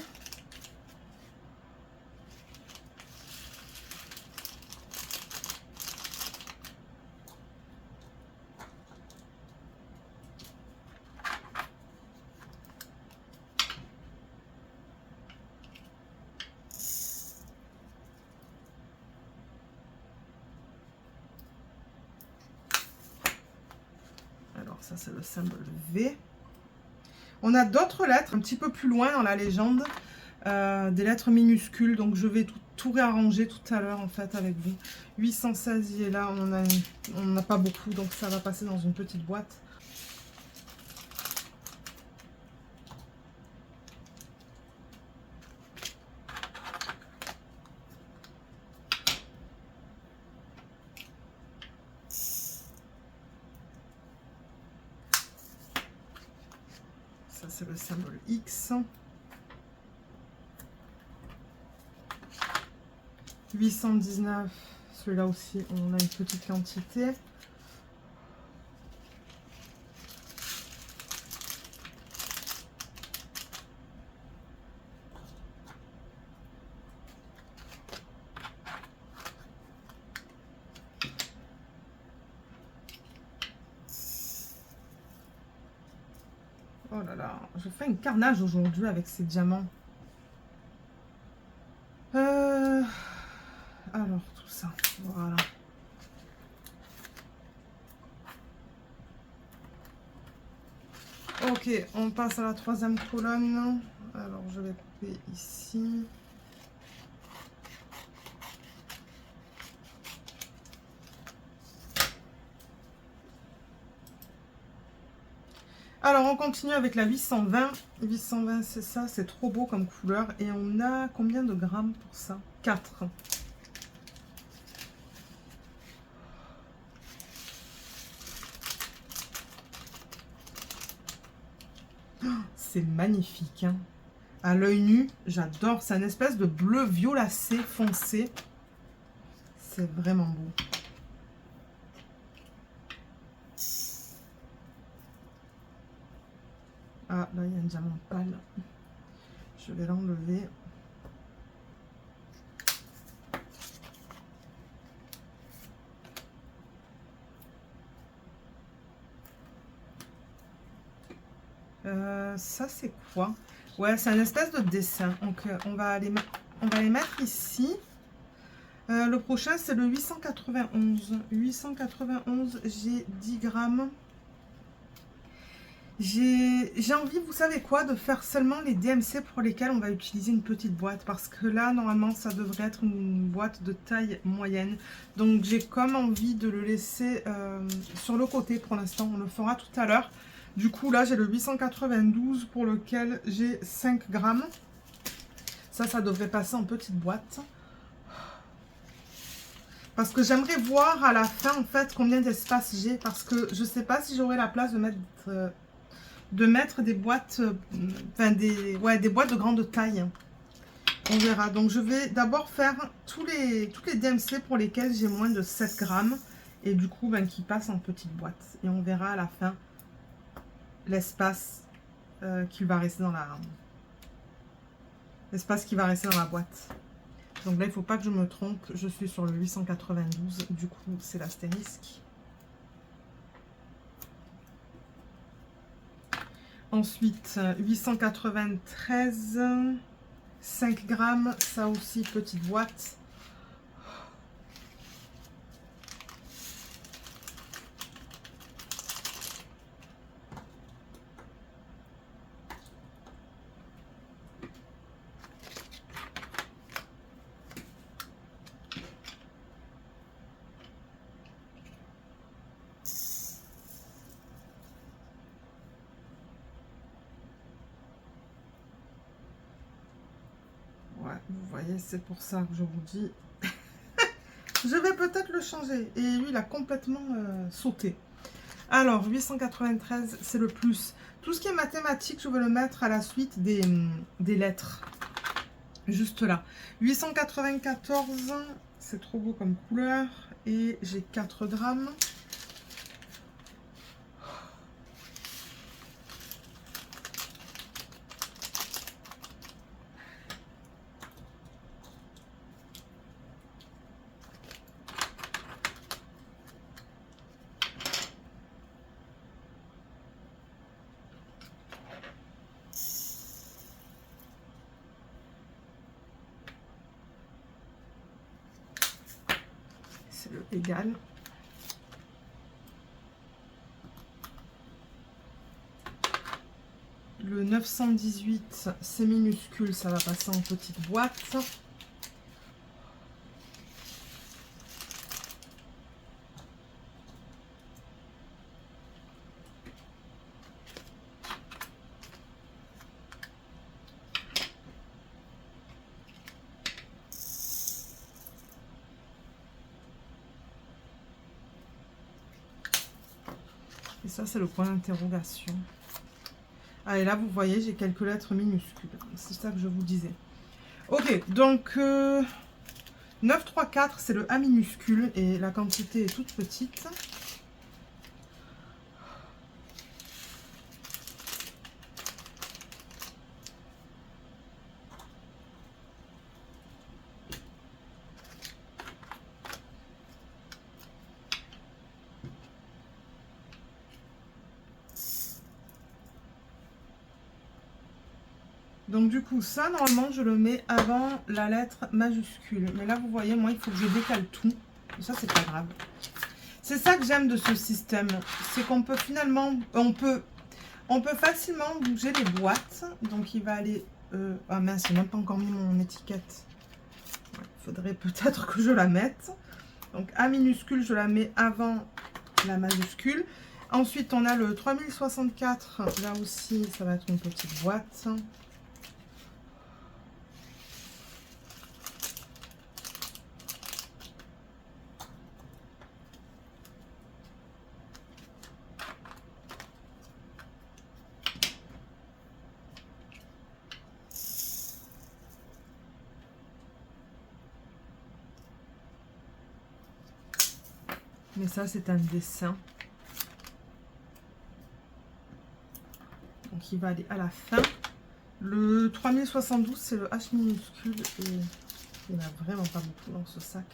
[SPEAKER 1] ça c'est le symbole V. On a d'autres lettres un petit peu plus loin dans la légende, des lettres minuscules, donc je vais tout réarranger tout à l'heure en fait avec vous. 816 il est là, on n'a pas beaucoup, donc ça va passer dans une petite boîte. Ça c'est le symbole X. 819, celui-là aussi, on a une petite quantité. Oh là là, je fais un carnage aujourd'hui avec ces diamants. Alors, tout ça, voilà. Ok, on passe à la troisième colonne. Alors, je vais couper ici. Alors, on continue avec la 820. 820, c'est ça, c'est trop beau comme couleur. Et on a combien de grammes pour ça? 4. C'est magnifique, hein. À l'œil nu, j'adore. C'est une espèce de bleu violacé foncé. C'est vraiment beau. Ah, là, il y a un diamant pâle. Je vais l'enlever. Ça, c'est quoi? Ouais, c'est un espèce de dessin. Donc, on va les mettre ici. Le prochain, c'est le 891. 891, j'ai 10 grammes. J'ai envie, vous savez quoi, de faire seulement les DMC pour lesquels on va utiliser une petite boîte. Parce que là, normalement, ça devrait être une boîte de taille moyenne. Donc, j'ai comme envie de le laisser sur le côté pour l'instant. On le fera tout à l'heure. Du coup, là, j'ai le 892 pour lequel j'ai 5 grammes. Ça devrait passer en petite boîte. Parce que j'aimerais voir à la fin, en fait, combien d'espace j'ai. Parce que je ne sais pas si j'aurai la place de mettre des boîtes, des boîtes de grande taille. On verra. Donc, je vais d'abord faire toutes les DMC pour lesquels j'ai moins de 7 grammes. Et du coup, qui passent en petite boîte. Et on verra à la fin l'espace qui va rester dans la boîte. Donc là, il ne faut pas que je me trompe. Je suis sur le 892. Du coup, c'est l'astérisque. Ensuite, 893, 5 grammes. Ça aussi, petite boîte. Vous voyez, c'est pour ça que je vous dis. Je vais peut-être le changer. Et lui, il a complètement sauté. Alors, 893, c'est le plus. Tout ce qui est mathématique, je vais le mettre à la suite des lettres. Juste là. 894, c'est trop beau comme couleur. Et j'ai 4 grammes. C'est le égal. Le 918, c'est minuscule, ça va passer en petite boîte. Et ça, c'est le point d'interrogation. Ah, et là, vous voyez, j'ai quelques lettres minuscules. C'est ça que je vous disais. Ok, donc 9, 3, 4, c'est le A minuscule et la quantité est toute petite. Donc du coup, ça, normalement, je le mets avant la lettre majuscule. Mais là, vous voyez, moi, il faut que je décale tout. Et ça, c'est pas grave. C'est ça que j'aime de ce système. C'est qu'on peut finalement... On peut facilement bouger les boîtes. Donc, il va aller... Ah mince, j'ai même pas encore mis mon étiquette. Il faudrait peut-être que je la mette. Donc, A minuscule, je la mets avant la majuscule. Ensuite, on a le 3064. Là aussi, ça va être une petite boîte. Mais ça, c'est un dessin. Donc, il va aller à la fin. Le 3072, c'est le H minuscule. Et il n'y en a vraiment pas beaucoup dans ce sac.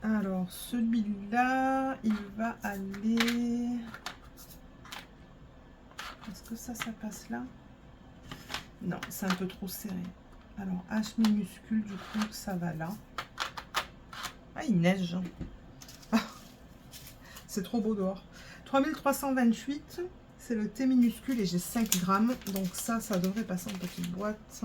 [SPEAKER 1] Alors, celui-là, il va aller... Est-ce que ça passe là? Non, c'est un peu trop serré. Alors, H minuscule, du coup, ça va là. Ah, il neige. Ah, c'est trop beau dehors. 3328, c'est le T minuscule et j'ai 5 grammes. Donc ça devrait passer en petite boîte.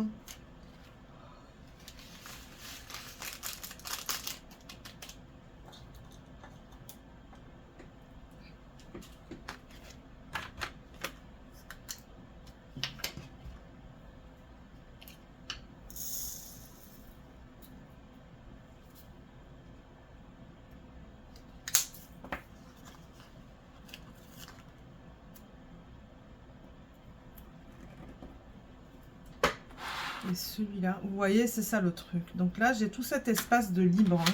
[SPEAKER 1] Et celui-là, vous voyez, c'est ça le truc. Donc là, j'ai tout cet espace de libre.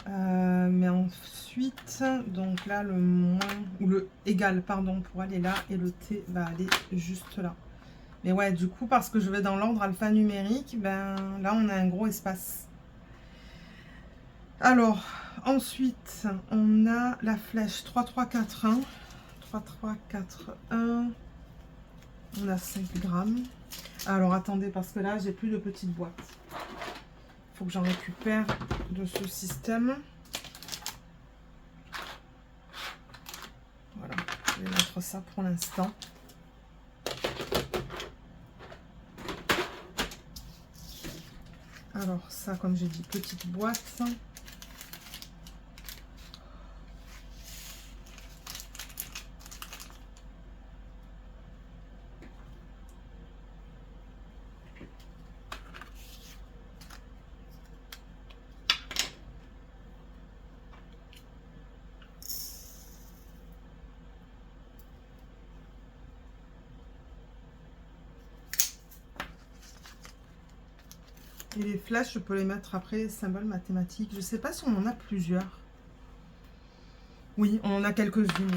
[SPEAKER 1] Mais ensuite, donc là, le moins, ou le égal, pardon, pour aller là. Et le T va aller juste là. Mais ouais, du coup, parce que je vais dans l'ordre alphanumérique, ben là, on a un gros espace. Alors, ensuite, on a la flèche 3341. 3341. On a 5 grammes. Alors, attendez, parce que là, j'ai plus de petites boîtes. Il faut que j'en récupère de ce système. Voilà, je vais mettre ça pour l'instant. Alors, ça, comme j'ai dit, petite boîte. Et les flèches, je peux les mettre après, symboles mathématiques. Je ne sais pas si on en a plusieurs. Oui, on en a quelques-unes.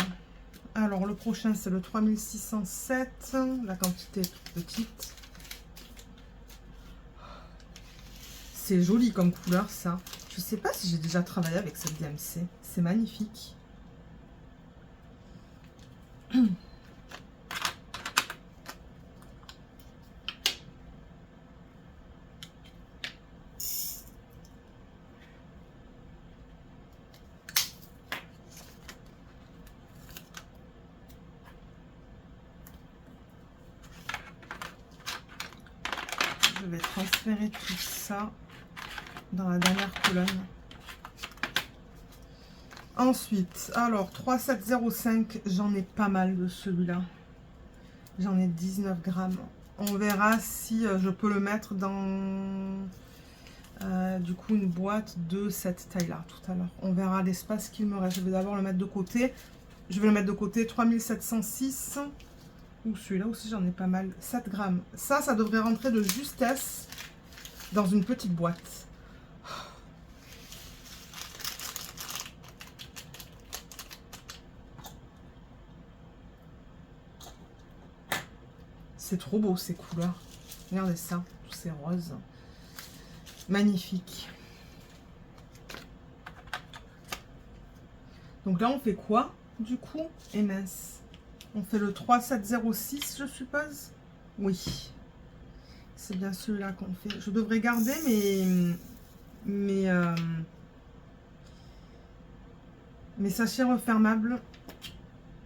[SPEAKER 1] Alors, le prochain, c'est le 3607. La quantité est toute petite. C'est joli comme couleur, ça. Je sais pas si j'ai déjà travaillé avec cette DMC. C'est magnifique. Je vais transférer tout ça dans la dernière colonne. Ensuite, alors 3705, j'en ai pas mal de celui-là. J'en ai 19 grammes. On verra si je peux le mettre dans du coup une boîte de cette taille-là tout à l'heure. On verra l'espace qu'il me reste. Je vais d'abord le mettre de côté. Je vais le mettre de côté 3706. Ou celui-là aussi, j'en ai pas mal. 7 grammes. Ça devrait rentrer de justesse dans une petite boîte. C'est trop beau ces couleurs. Regardez ça, tous ces roses. Magnifique. Donc là, on fait quoi du coup? Et mince. On fait le 3706, je suppose. Oui. C'est bien celui-là qu'on fait. Je devrais garder mes sachets refermables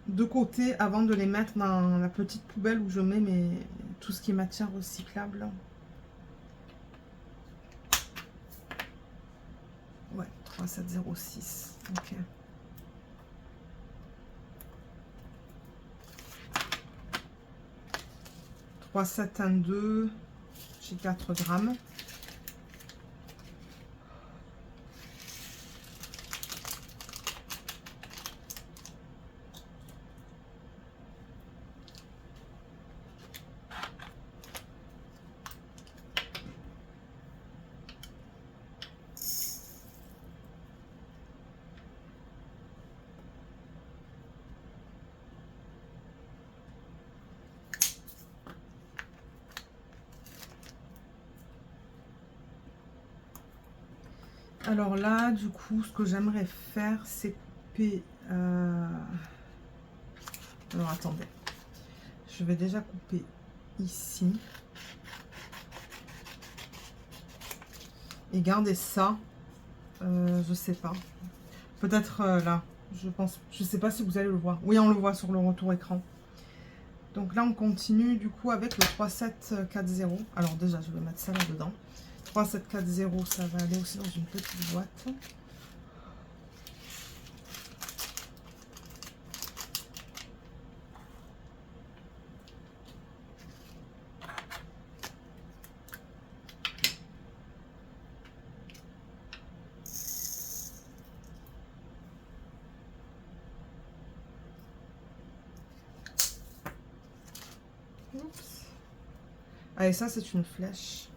[SPEAKER 1] de côté avant de les mettre dans la petite poubelle où je mets tout ce qui est matière recyclable. Ouais, 3706. Ok. « 3712 », j'ai 4 grammes. Alors là, du coup, ce que j'aimerais faire, c'est couper... Alors, attendez. Je vais déjà couper ici. Et garder ça. Je sais pas. Peut-être là. Je pense. Je sais pas si vous allez le voir. Oui, on le voit sur le retour écran. Donc là, on continue du coup avec le 3740. Alors déjà, je vais mettre ça là-dedans. 3740, ça va aller aussi dans une petite boîte. Oups. Ah, et ça, c'est une flèche.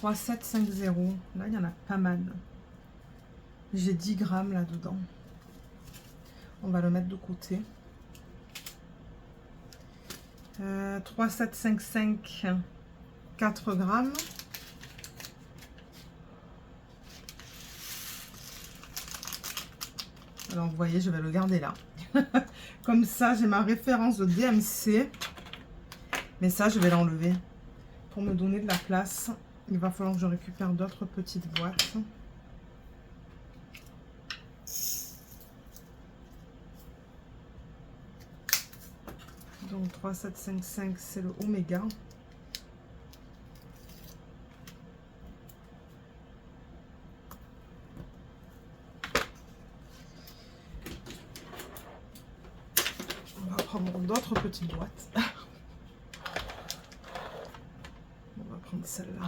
[SPEAKER 1] « 3750 ». Là, il y en a pas mal. J'ai 10 grammes là-dedans. On va le mettre de côté. 3755, 4 grammes. Alors, vous voyez, je vais le garder là. Comme ça, j'ai ma référence de DMC. Mais ça, je vais l'enlever. Pour me donner de la place, il va falloir que je récupère d'autres petites boîtes. Donc 3755, c'est le Oméga. On va prendre d'autres petites boîtes. On va prendre celle-là.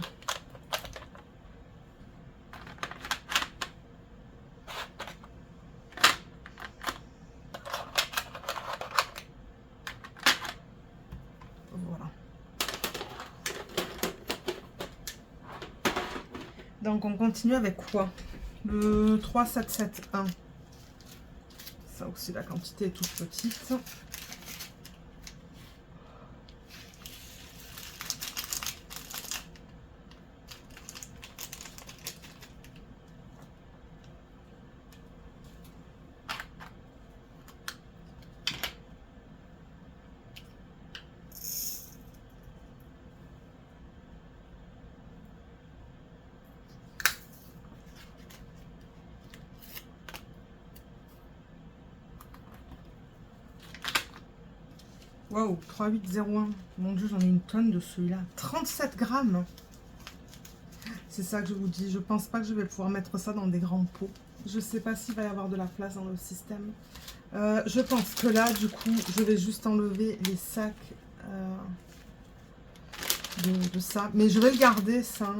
[SPEAKER 1] Voilà. Donc on continue avec quoi? Le 3771. Ça aussi, la quantité est toute petite. Waouh, 3801. Mon Dieu, j'en ai une tonne de celui-là. 37 grammes. C'est ça que je vous dis. Je pense pas que je vais pouvoir mettre ça dans des grands pots. Je sais pas s'il va y avoir de la place dans le système. Je pense que là, du coup, je vais juste enlever les sacs de ça. Mais je vais le garder, ça,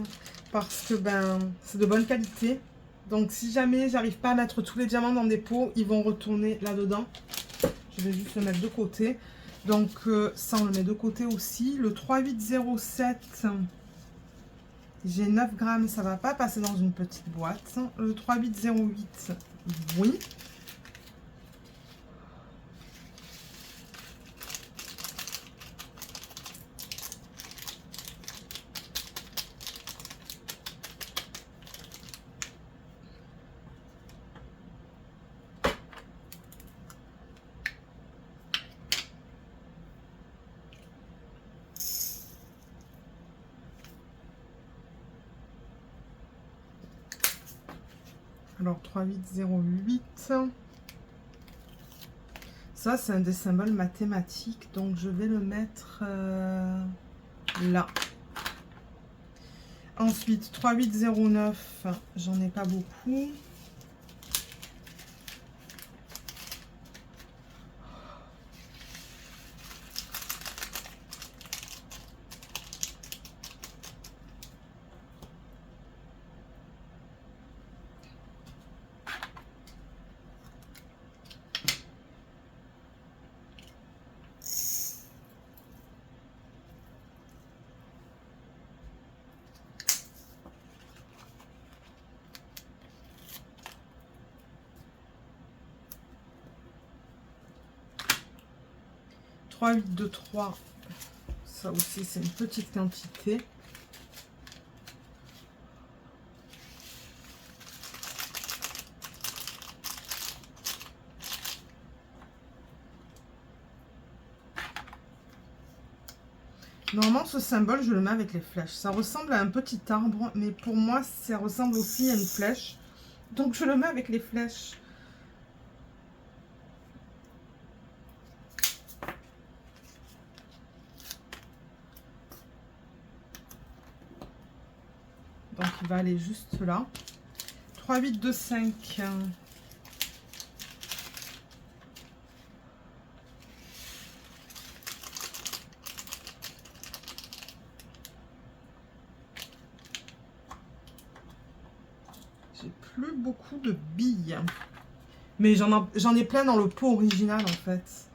[SPEAKER 1] parce que ben, c'est de bonne qualité. Donc, si jamais j'arrive pas à mettre tous les diamants dans des pots, ils vont retourner là-dedans. Je vais juste le mettre de côté. Donc, ça, on le met de côté aussi. Le 3807, j'ai 9 grammes, ça va pas passer dans une petite boîte. Le 3808, oui. Alors, 3808. Ça, c'est un des symboles mathématiques. Donc, je vais le mettre là. Ensuite, 3809. J'en ai pas beaucoup. « 3823 ». Ça aussi, c'est une petite quantité. Normalement, ce symbole, je le mets avec les flèches. Ça ressemble à un petit arbre, mais pour moi, ça ressemble aussi à une flèche. Donc, je le mets avec les flèches. Donc, il va aller juste là. 3825. J'ai plus beaucoup de billes. Mais j'en ai plein dans le pot original, en fait.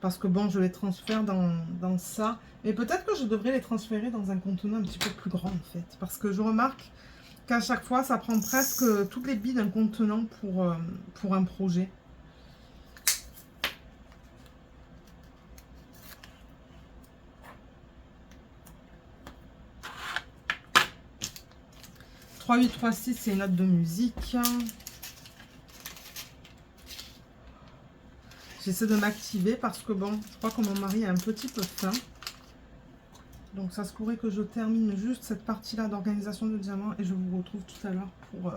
[SPEAKER 1] Parce que bon, je les transfère dans ça. Mais peut-être que je devrais les transférer dans un contenant un petit peu plus grand, en fait. Parce que je remarque qu'à chaque fois, ça prend presque toutes les billes d'un contenant pour un projet. « 3836 », c'est une note de musique. J'essaie de m'activer parce que bon, je crois que mon mari a un petit peu faim. Donc ça se pourrait que je termine juste cette partie-là d'organisation de diamants et je vous retrouve tout à l'heure pour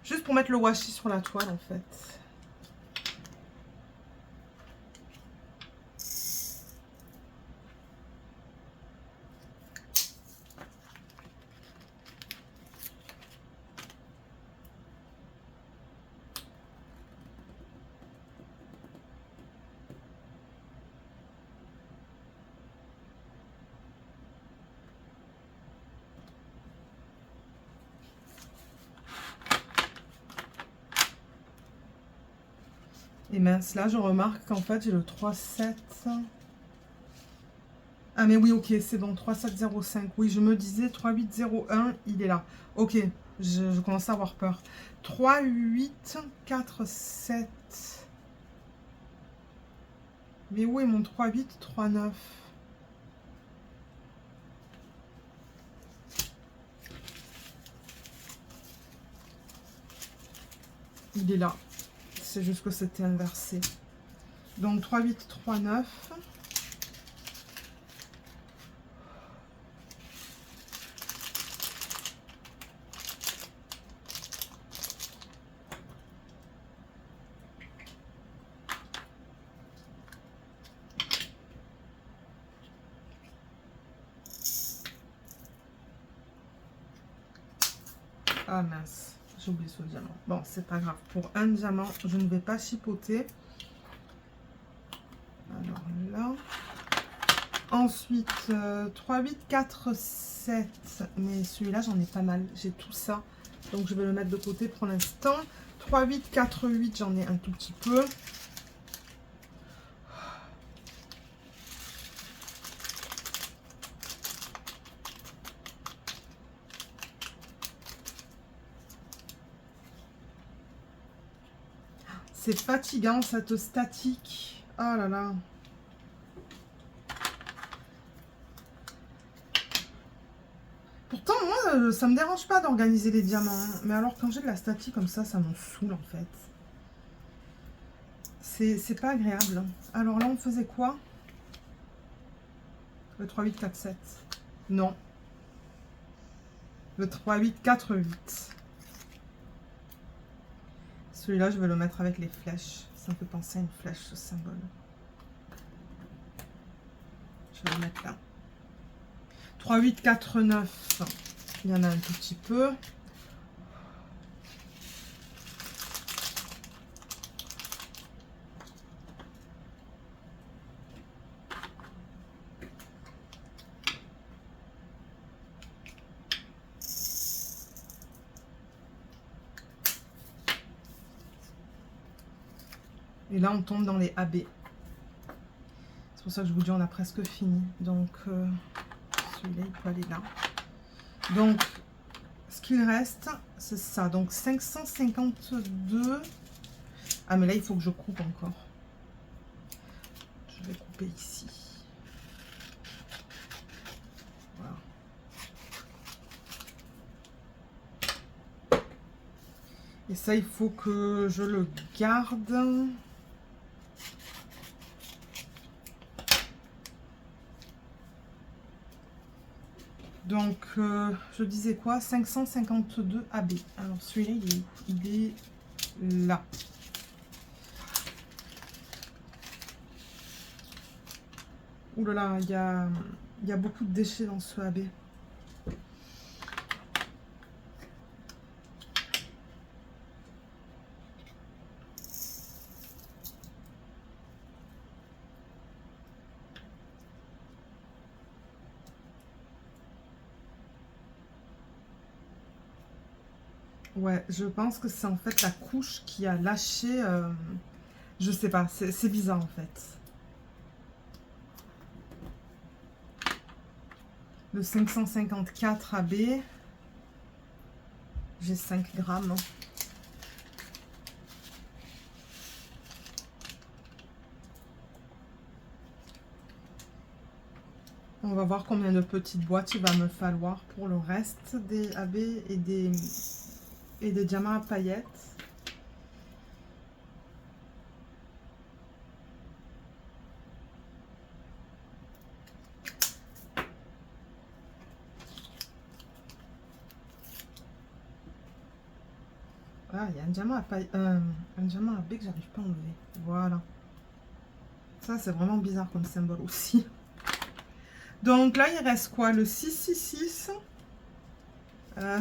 [SPEAKER 1] juste pour mettre le washi sur la toile en fait. Et mince, là je remarque qu'en fait j'ai le 3, 7. Ah mais oui, ok, c'est bon, 3705. Oui, je me disais 3801, il est là. Ok, je commence à avoir peur. 3847. Mais où est mon 3839? Il est là. C'est juste que c'était inversé. Donc 3839. Ah mince, j'ai oublié ce diamant. Bon, c'est pas grave. Pour un diamant, je ne vais pas chipoter. Alors là. Ensuite, 3, 8, 4, 7. Mais celui-là, j'en ai pas mal. J'ai tout ça. Donc, je vais le mettre de côté pour l'instant. 3, 8, 4, 8, j'en ai un tout petit peu. C'est fatigant, cette statique. Oh là là. Pourtant, moi, ça me dérange pas d'organiser les diamants. Hein. Mais alors, quand j'ai de la statique comme ça me saoule, en fait. C'est pas agréable. Alors là, on faisait quoi? Le 3, 8, 4, 7. Non. Le 3, 8, 4, 8. Celui-là, je vais le mettre avec les flèches. Ça me fait penser à une flèche, ce symbole. Je vais le mettre là. 3, 8, 4, 9. Il y en a un tout petit peu. Et là, on tombe dans les AB. C'est pour ça que je vous dis, on a presque fini. Donc, celui-là, il peut aller là. Donc, ce qu'il reste, c'est ça. Donc, 552. Ah, mais là, il faut que je coupe encore. Je vais couper ici. Voilà. Et ça, il faut que je le garde. Donc, je disais quoi? 552 AB. Alors, celui-là, il est où? Il est là. Ouh là là, il y a beaucoup de déchets dans ce AB. Ouais, je pense que c'est en fait la couche qui a lâché. Je sais pas, c'est bizarre en fait. Le 554 AB. J'ai 5 grammes. On va voir combien de petites boîtes il va me falloir pour le reste des AB et des diamants à paillettes. Ah, il y a un diamant à paillettes, un diamant à B que j'arrive pas à enlever. Voilà. Ça, c'est vraiment bizarre comme symbole aussi. Donc là, il reste quoi? Le 666.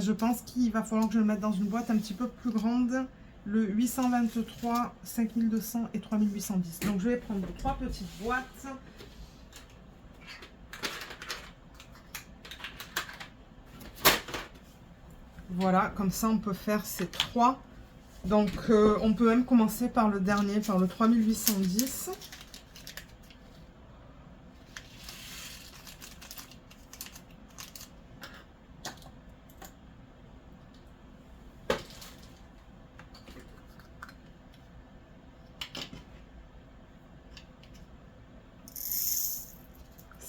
[SPEAKER 1] Je pense qu'il va falloir que je le mette dans une boîte un petit peu plus grande. Le 823, 5200 et 3810. Donc je vais prendre 3 petites boîtes. Voilà, comme ça on peut faire ces 3. Donc on peut même commencer par le dernier, par le 3810.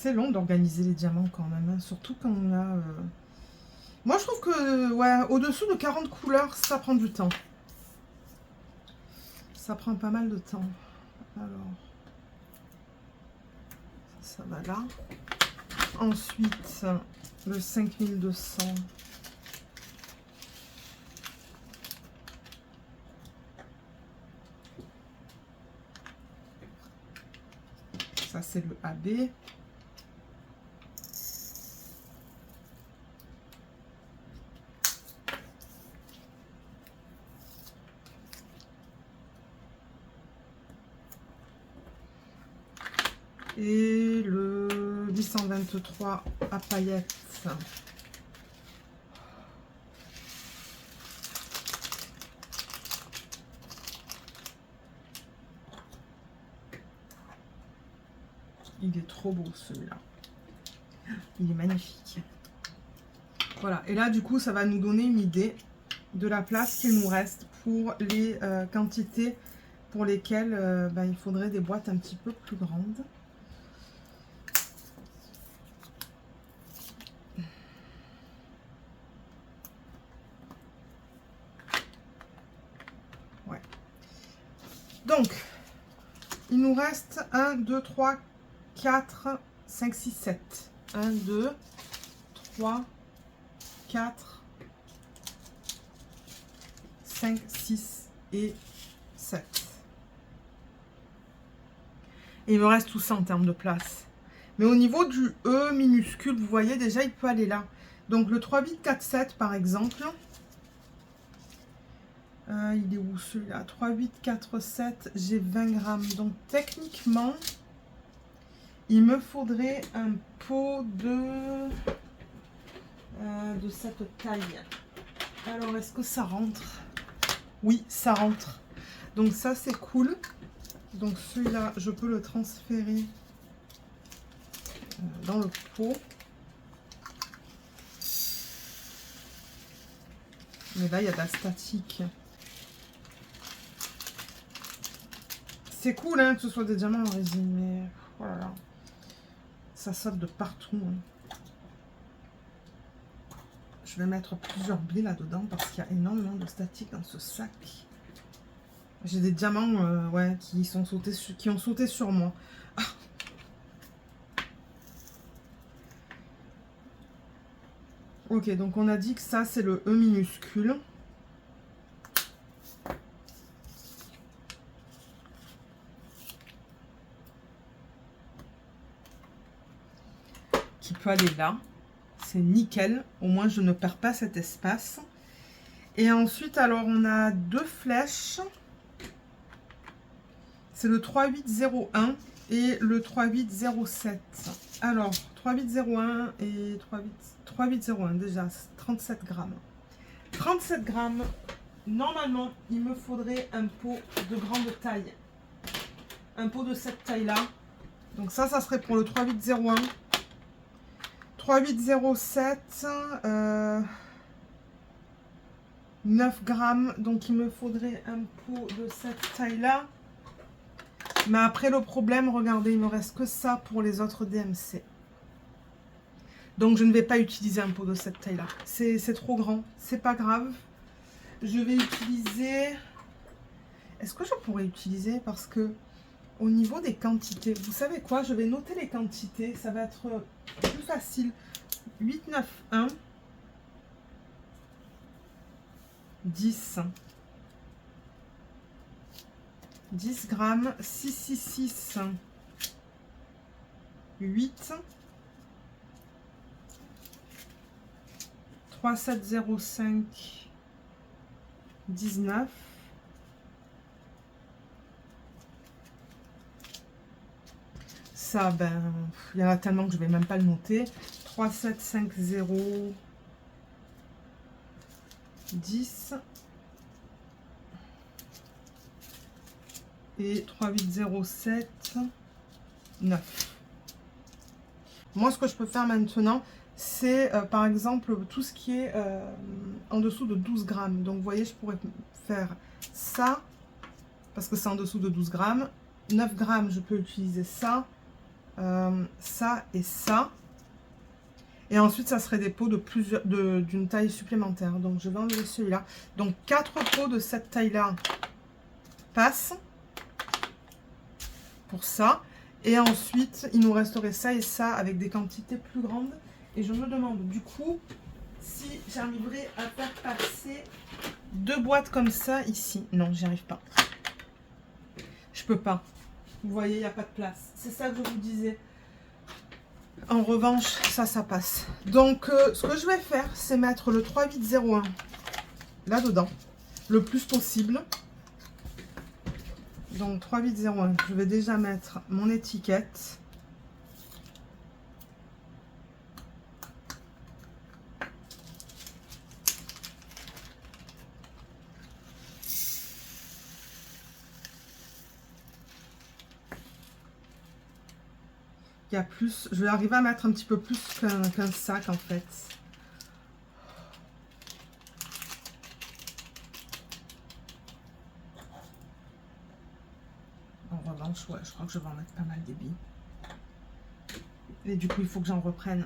[SPEAKER 1] assez long d'organiser les diamants quand même, hein, surtout quand on a... Moi, je trouve que, ouais, au-dessous de 40 couleurs, ça prend du temps. Ça prend pas mal de temps. Alors, ça va là. Ensuite, le 5200. Ça, c'est le AB. Et le 823 à paillettes. Il est trop beau celui-là. Il est magnifique. Voilà. Et là, du coup, ça va nous donner une idée de la place qu'il nous reste pour les quantités pour lesquelles il faudrait des boîtes un petit peu plus grandes. Ouais. Donc, il nous reste 1, 2, 3, 4, 5, 6, 7. 1, 2, 3, 4, 5, 6 et 7. Et il me reste tout ça en termes de place. Mais au niveau du E minuscule, vous voyez déjà, il peut aller là. Donc le 3, 8, 4, 7 par exemple. Il est où celui-là? 3, 8, 4, 7, j'ai 20 grammes. Donc techniquement, il me faudrait un pot de cette taille. Alors, est-ce que ça rentre? Oui, ça rentre. Donc ça, c'est cool. Donc celui-là, je peux le transférer dans le pot. Mais là, il y a de la statique. C'est cool hein, que ce soit des diamants en résine, mais voilà. Ça saute de partout. Hein. Je vais mettre plusieurs blés là-dedans parce qu'il y a énormément de statique dans ce sac. J'ai des diamants ouais, qui ont sauté sur moi. Ah. Ok, donc on a dit que ça, c'est le E minuscule. Qui peut aller là. C'est nickel. Au moins, je ne perds pas cet espace. Et ensuite, alors, on a deux flèches. C'est le 3801 et le 3807. Alors, 3801 et 3801, déjà, 37 grammes. 37 grammes. Normalement, il me faudrait un pot de grande taille. Un pot de cette taille-là. Donc ça serait pour le 3801. 3807, 9 grammes. Donc, il me faudrait un pot de cette taille-là. Mais après, le problème, regardez, il ne me reste que ça pour les autres DMC. Donc, je ne vais pas utiliser un pot de cette taille-là. C'est trop grand. C'est pas grave. Je vais utiliser... Est-ce que je pourrais utiliser? Parce que au niveau des quantités, vous savez quoi? Je vais noter les quantités. Ça va être plus facile. 8, 9, 1. 10. 10 grammes, 6, 6, 6, 8, 3, 7, 0, 5, 19, ça, ben, il y en a tellement que je vais même pas le noter. 3, 7, 5, 0, 10, et 3, 8, 0, 7, 9. Moi, ce que je peux faire maintenant, c'est par exemple tout ce qui est en dessous de 12 grammes. Donc, vous voyez, je pourrais faire ça, parce que c'est en dessous de 12 grammes. 9 grammes, je peux utiliser ça. ça et ça. Et ensuite, ça serait des pots d'une taille supplémentaire. Donc, je vais enlever celui-là. Donc, 4 pots de cette taille-là passent pour ça. Et ensuite, il nous resterait ça et ça avec des quantités plus grandes. Et je me demande du coup si j'arriverai à faire passer 2 boîtes comme ça ici. Non, j'y arrive pas. Je peux pas. Vous voyez, il n'y a pas de place. C'est ça que je vous disais. En revanche, ça passe. Donc, ce que je vais faire, c'est mettre le 3801 là-dedans, le plus possible. Donc, 3801, je vais déjà mettre mon étiquette. Il y a plus, je vais arriver à mettre un petit peu plus qu'un sac en fait. En revanche, ouais, je crois que je vais en mettre pas mal des billes. Et du coup, il faut que j'en reprenne.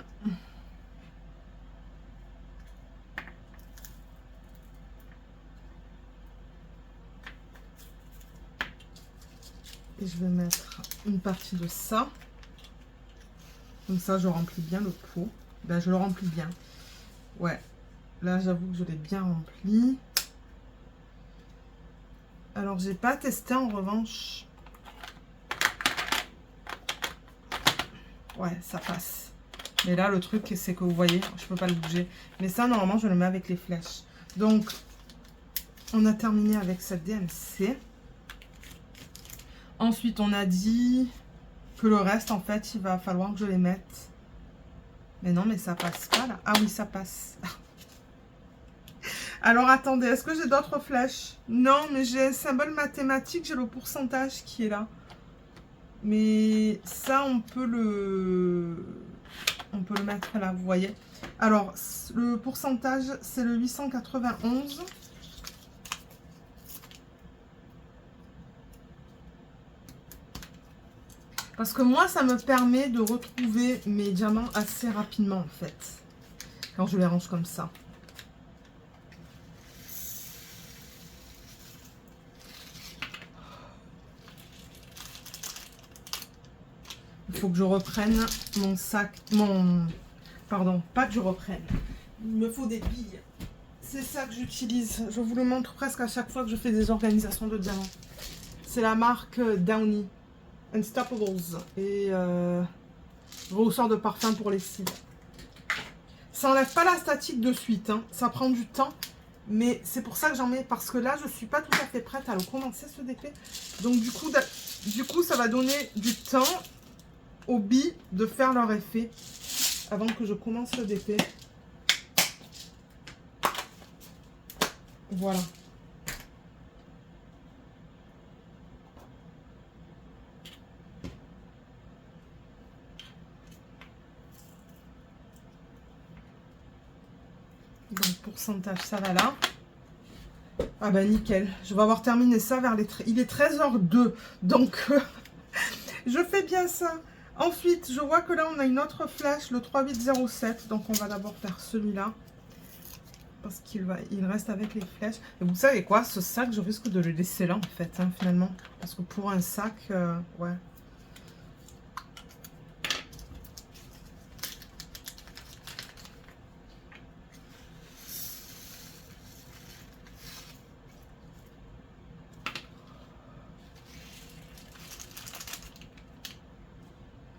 [SPEAKER 1] Et je vais mettre une partie de ça. Comme ça, je remplis bien le pot. Ben, je le remplis bien. Ouais. Là, j'avoue que je l'ai bien rempli. Alors, j'ai pas testé en revanche. Ouais, ça passe. Mais là, le truc, c'est que vous voyez, je peux pas le bouger. Mais ça, normalement, je le mets avec les flèches. Donc, on a terminé avec cette DMC. Ensuite, on a dit que le reste, en fait, il va falloir que je les mette. Mais non, mais ça passe pas, là. Ah oui, ça passe. Alors, attendez, est-ce que j'ai d'autres flèches? Non, mais j'ai un symbole mathématique, j'ai le pourcentage qui est là. Mais ça, on peut le mettre là, vous voyez. Alors, le pourcentage, c'est le 891. Parce que moi, ça me permet de retrouver mes diamants assez rapidement, en fait. Quand je les range comme ça. Il faut que je reprenne mon sac, pardon, pas que je reprenne. Il me faut des billes. C'est ça que j'utilise. Je vous le montre presque à chaque fois que je fais des organisations de diamants. C'est la marque Downy. Unstoppables. Et rehausseur de parfum pour les cils. Ça n'enlève pas la statique de suite. Hein. Ça prend du temps. Mais c'est pour ça que j'en mets. Parce que là, je ne suis pas tout à fait prête à le commencer, ce DP. Donc, du coup, ça va donner du temps aux billes de faire leur effet avant que je commence le DP. Voilà. Donc pourcentage, ça va là. Ah bah nickel. Je vais avoir terminé ça vers les... Il est 13h02. Donc je fais bien ça. Ensuite, je vois que là, on a une autre flèche, le 3807. Donc, on va d'abord faire celui-là. Parce qu'il reste avec les flèches. Et vous savez quoi? Ce sac, je risque de le laisser là, en fait, hein, finalement. Parce que pour un sac, ouais.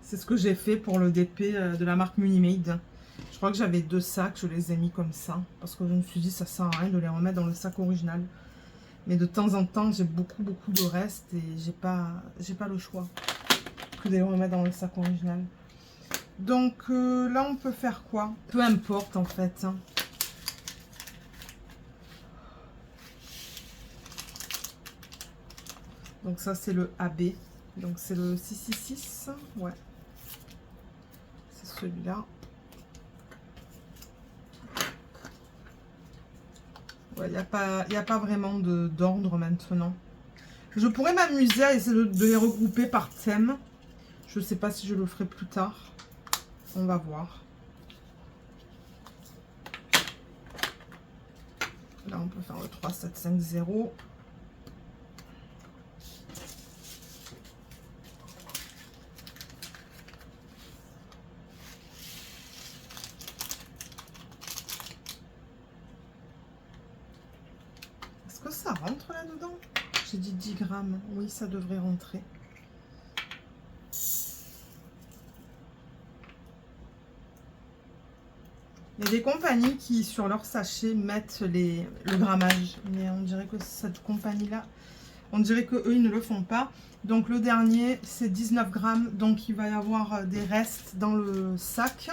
[SPEAKER 1] C'est ce que j'ai fait pour le DP de la marque Munimade. Je crois que j'avais 2 sacs, je les ai mis comme ça. Parce que je me suis dit, ça sert à rien de les remettre dans le sac original. Mais de temps en temps, j'ai beaucoup de restes et j'ai pas le choix que de les remettre dans le sac original. Donc là, on peut faire quoi? Peu importe en fait. Hein. Donc ça, c'est le AB. Donc c'est le 666. Ouais. C'est celui-là. Ouais, il n'y a pas vraiment d'ordre maintenant. Je pourrais m'amuser à essayer de les regrouper par thème. Je ne sais pas si je le ferai plus tard. On va voir. Là, on peut faire le 3, 7, 5, 0. Est-ce que ça rentre là-dedans? J'ai dit 10 grammes. Oui, ça devrait rentrer. Il y a des compagnies qui, sur leur sachet, mettent le grammage. Mais on dirait que cette compagnie-là, on dirait qu'eux, ils ne le font pas. Donc, le dernier, c'est 19 grammes. Donc, il va y avoir des restes dans le sac.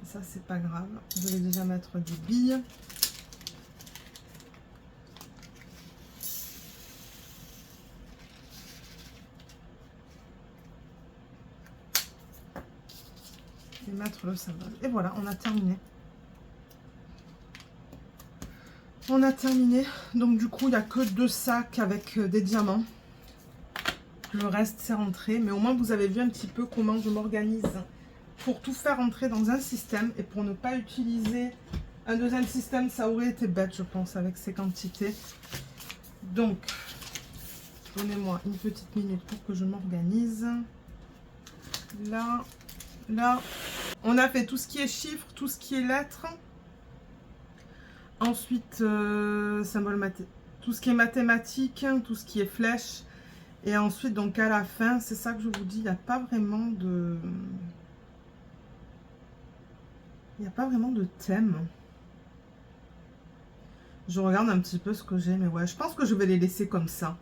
[SPEAKER 1] Ça, c'est pas grave. Je vais déjà mettre des billes. Et mettre le symbole. Et voilà, on a terminé. On a terminé. Donc du coup, il n'y a que 2 sacs avec des diamants. Le reste, c'est rentré. Mais au moins, vous avez vu un petit peu comment je m'organise pour tout faire rentrer dans un système. Et pour ne pas utiliser un deuxième système, ça aurait été bête, je pense, avec ces quantités. Donc, donnez-moi une petite minute pour que je m'organise. Là, là, on a fait tout ce qui est chiffres, tout ce qui est lettres. Ensuite, tout ce qui est mathématiques, tout ce qui est flèches. Et ensuite, donc à la fin, c'est ça que je vous dis, il n'y a pas vraiment de... Il n'y a pas vraiment de thème. Je regarde un petit peu ce que j'ai, mais ouais, je pense que je vais les laisser comme ça.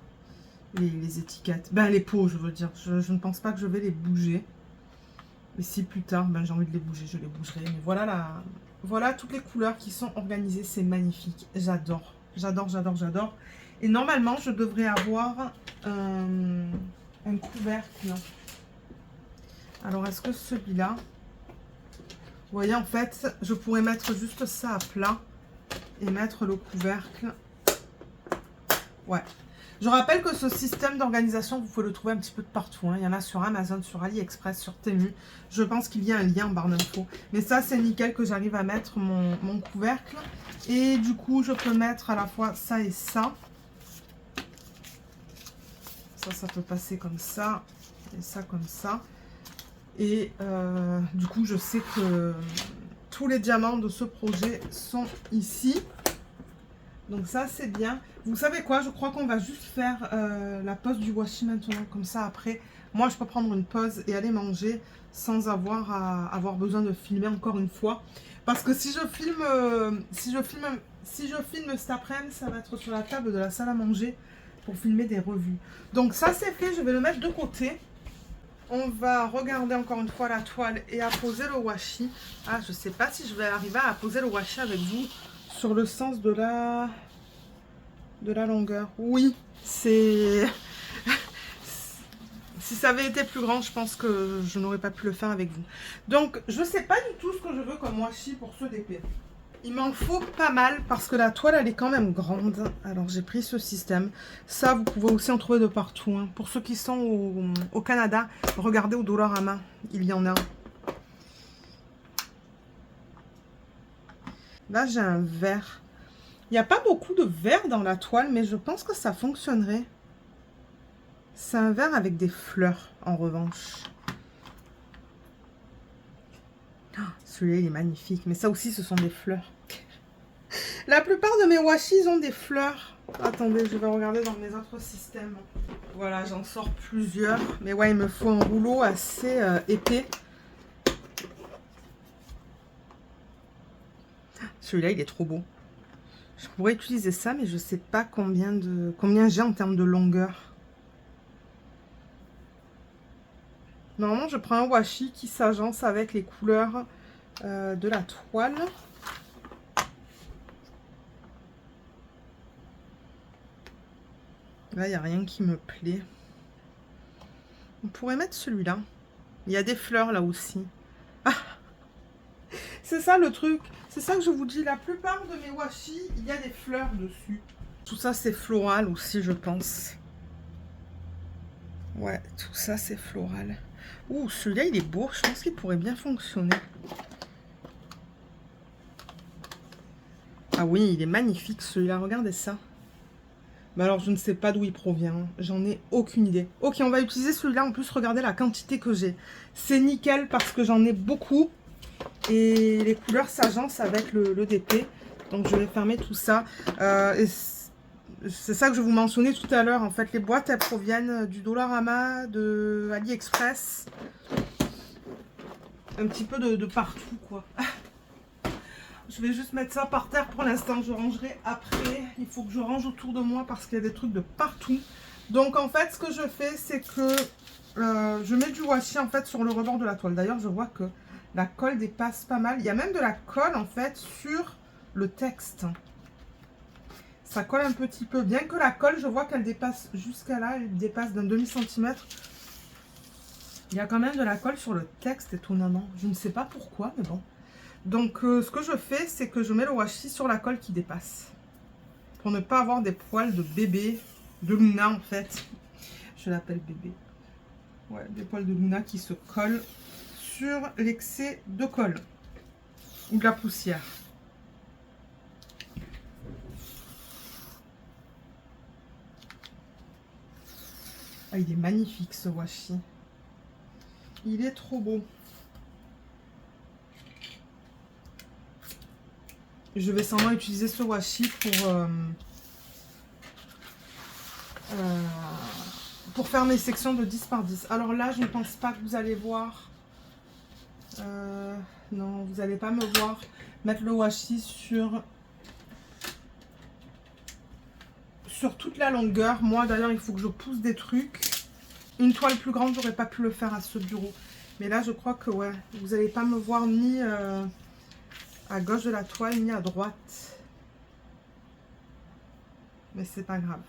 [SPEAKER 1] Les étiquettes. Ben, les pots, je veux dire. Je ne pense pas que je vais les bouger. Et si plus tard, ben, j'ai envie de les bouger, je les bougerai. Mais voilà voilà toutes les couleurs qui sont organisées. C'est magnifique. J'adore. J'adore, j'adore, j'adore. Et normalement, je devrais avoir un couvercle. Alors, est-ce que celui-là... Vous voyez, en fait, je pourrais mettre juste ça à plat et mettre le couvercle. Ouais. Je rappelle que ce système d'organisation, vous pouvez le trouver un petit peu de partout. Hein. Il y en a sur Amazon, sur AliExpress, sur Temu. Je pense qu'il y a un lien en barre d'infos. Mais ça, c'est nickel que j'arrive à mettre mon couvercle. Et du coup, je peux mettre à la fois ça et ça. Ça peut passer comme ça. Et ça comme ça. Et du coup, je sais que tous les diamants de ce projet sont ici. Donc ça, c'est bien. Vous savez quoi? Je crois qu'on va juste faire la pause du washi maintenant. Comme ça, après, moi, je peux prendre une pause et aller manger sans avoir à avoir besoin de filmer encore une fois. Parce que si je filme, si je filme cet après-midi, ça va être sur la table de la salle à manger pour filmer des revues. Donc ça, c'est fait. Je vais le mettre de côté. On va regarder encore une fois la toile et à poser le washi. Ah, je sais pas si je vais arriver à poser le washi avec vous sur le sens de la longueur. Oui, c'est... Si ça avait été plus grand, je pense que je n'aurais pas pu le faire avec vous. Donc, je sais pas du tout ce que je veux comme washi pour ce DP. Il m'en faut pas mal parce que la toile, elle est quand même grande. Alors, j'ai pris ce système. Ça, vous pouvez aussi en trouver de partout. Hein. Pour ceux qui sont au Canada, regardez au Dollarama. Il y en a. Là, j'ai un vert. Il n'y a pas beaucoup de vert dans la toile, mais je pense que ça fonctionnerait. C'est un vert avec des fleurs, en revanche. Oh, celui-là, il est magnifique. Mais ça aussi, ce sont des fleurs. La plupart de mes washi, ils ont des fleurs. Attendez, je vais regarder dans mes autres systèmes. Voilà, j'en sors plusieurs. Mais ouais, il me faut un rouleau assez épais. Celui-là, il est trop beau. Je pourrais utiliser ça, mais je ne sais pas combien j'ai en termes de longueur. Normalement, je prends un washi qui s'agence avec les couleurs de la toile. Là, il n'y a rien qui me plaît. On pourrait mettre celui-là. Il y a des fleurs là aussi. Ah, c'est ça le truc. C'est ça que je vous dis. La plupart de mes washi, il y a des fleurs dessus. Tout ça, c'est floral aussi, je pense. Ouais, tout ça, c'est floral. Ouh, celui-là, il est beau. Je pense qu'il pourrait bien fonctionner. Ah oui, il est magnifique, celui-là. Regardez ça. Mais alors, je ne sais pas d'où il provient. J'en ai aucune idée. Ok, on va utiliser celui-là. En plus, regardez la quantité que j'ai. C'est nickel parce que j'en ai beaucoup. Et les couleurs s'agencent avec le DP. Donc, je vais fermer tout ça. Et c'est ça que je vous mentionnais tout à l'heure. En fait, les boîtes, elles proviennent du Dollarama, de AliExpress. Un petit peu de partout, quoi. Je vais juste mettre ça par terre pour l'instant. Je rangerai après. Il faut que je range autour de moi parce qu'il y a des trucs de partout. Donc, en fait, ce que je fais, c'est que je mets du washi, en fait, sur le rebord de la toile. D'ailleurs, je vois que la colle dépasse pas mal. Il y a même de la colle, en fait, sur le texte. Ça colle un petit peu. Bien que la colle, je vois qu'elle dépasse jusqu'à là. Elle dépasse d'un demi-centimètre. Il y a quand même de la colle sur le texte, étonnamment. Je ne sais pas pourquoi, mais bon. Donc, ce que je fais, c'est que je mets le washi sur la colle qui dépasse. Pour ne pas avoir des poils de bébé, de Luna, en fait. Je l'appelle bébé. Ouais, des poils de Luna qui se collent sur l'excès de colle. Ou de la poussière. Ah, il est magnifique, ce washi. Il est trop beau. Je vais sûrement utiliser ce washi pour faire mes sections de 10 par 10. Alors là, je ne pense pas que vous allez voir. Non, vous n'allez pas me voir mettre le washi sur toute la longueur. Moi, d'ailleurs, il faut que je pousse des trucs. Une toile plus grande, j'aurais pas pu le faire à ce bureau. Mais là, je crois que, ouais, vous n'allez pas me voir ni à gauche de la toile, ni à droite. Mais c'est pas grave.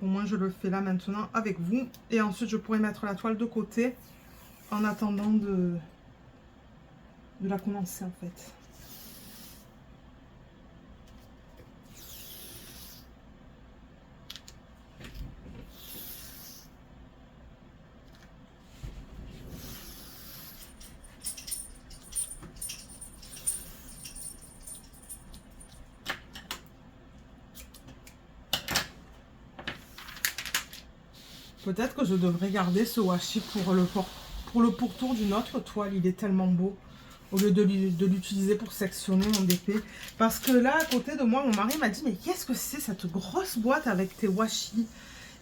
[SPEAKER 1] Au moins, je le fais là maintenant avec vous. Et ensuite, je pourrais mettre la toile de côté en attendant de la commencer, en fait. Peut-être que je devrais garder ce washi pour le pourtour d'une autre toile. Il est tellement beau. Au lieu de l'utiliser pour sectionner mon DP. Parce que là, à côté de moi, mon mari m'a dit, mais qu'est-ce que c'est cette grosse boîte avec tes washi?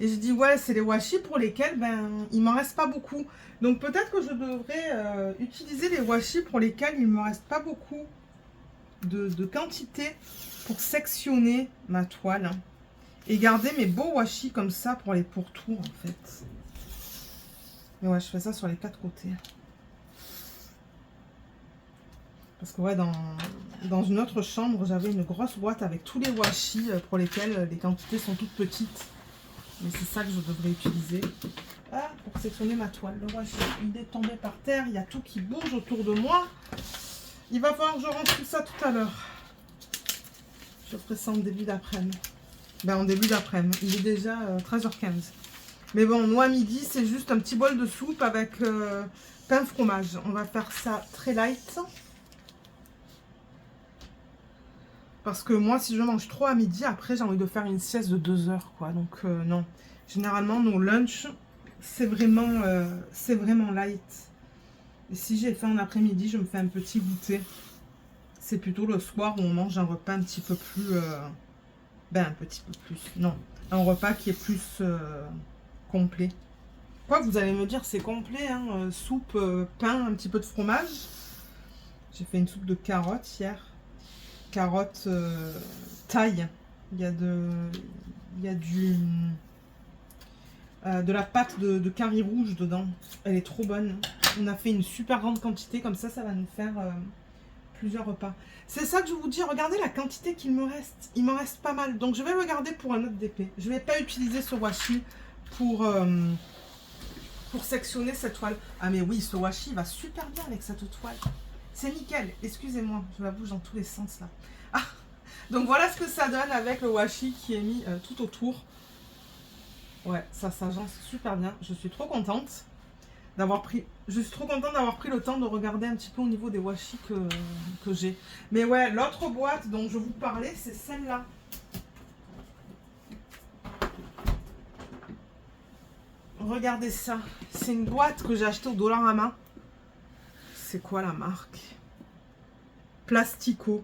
[SPEAKER 1] Et j'ai dit, ouais, c'est les washi pour lesquels, ben, il m'en reste pas beaucoup. Donc peut-être que je devrais utiliser les washi pour lesquels il me reste pas beaucoup de quantité pour sectionner ma toile. Et garder mes beaux washi comme ça pour les pourtours, en fait. Mais ouais, je fais ça sur les 4 côtés. Parce que ouais, dans une autre chambre, j'avais une grosse boîte avec tous les washi pour lesquels les quantités sont toutes petites. Mais c'est ça que je devrais utiliser. Ah, pour sectionner ma toile. Le washi, il est tombé par terre. Il y a tout qui bouge autour de moi. Il va falloir que je range tout ça tout à l'heure. Je ferai ça en début d'après-midi. Ben, en début d'après-midi. Il est déjà 13h15. Mais bon, nous à midi, c'est juste un petit bol de soupe avec pain fromage. On va faire ça très light. Parce que moi, si je mange trop à midi, après, j'ai envie de faire une sieste de 2 heures, quoi. Donc, non. Généralement, nos lunchs, c'est vraiment light. Et si j'ai faim en après-midi, je me fais un petit goûter. C'est plutôt le soir où on mange un repas un petit peu plus... un petit peu plus, non. Un repas qui est plus complet. Quoi, vous allez me dire, c'est complet, hein, soupe, pain, un petit peu de fromage. J'ai fait une soupe de carottes hier. Carottes taille. Il y a de la pâte de curry rouge dedans. Elle est trop bonne. On a fait une super grande quantité. Comme ça va nous faire plusieurs repas. C'est ça que je vous dis. Regardez la quantité qu'il me reste. Il m'en reste pas mal. Donc je vais le garder pour un autre DP. Je ne vais pas utiliser ce washi pour sectionner cette toile. Ah mais oui, ce washi va super bien avec cette toile. C'est nickel. Excusez-moi, je la bouge dans tous les sens là. Ah, donc voilà ce que ça donne avec le washi qui est mis tout autour. Ouais, ça s'agence super bien. Je suis trop contente d'avoir pris... Je suis trop contente d'avoir pris le temps de regarder un petit peu au niveau des washi que j'ai. Mais ouais, l'autre boîte dont je vous parlais, c'est celle-là. Regardez ça. C'est une boîte que j'ai achetée au Dollarama. C'est quoi la marque? Plastico.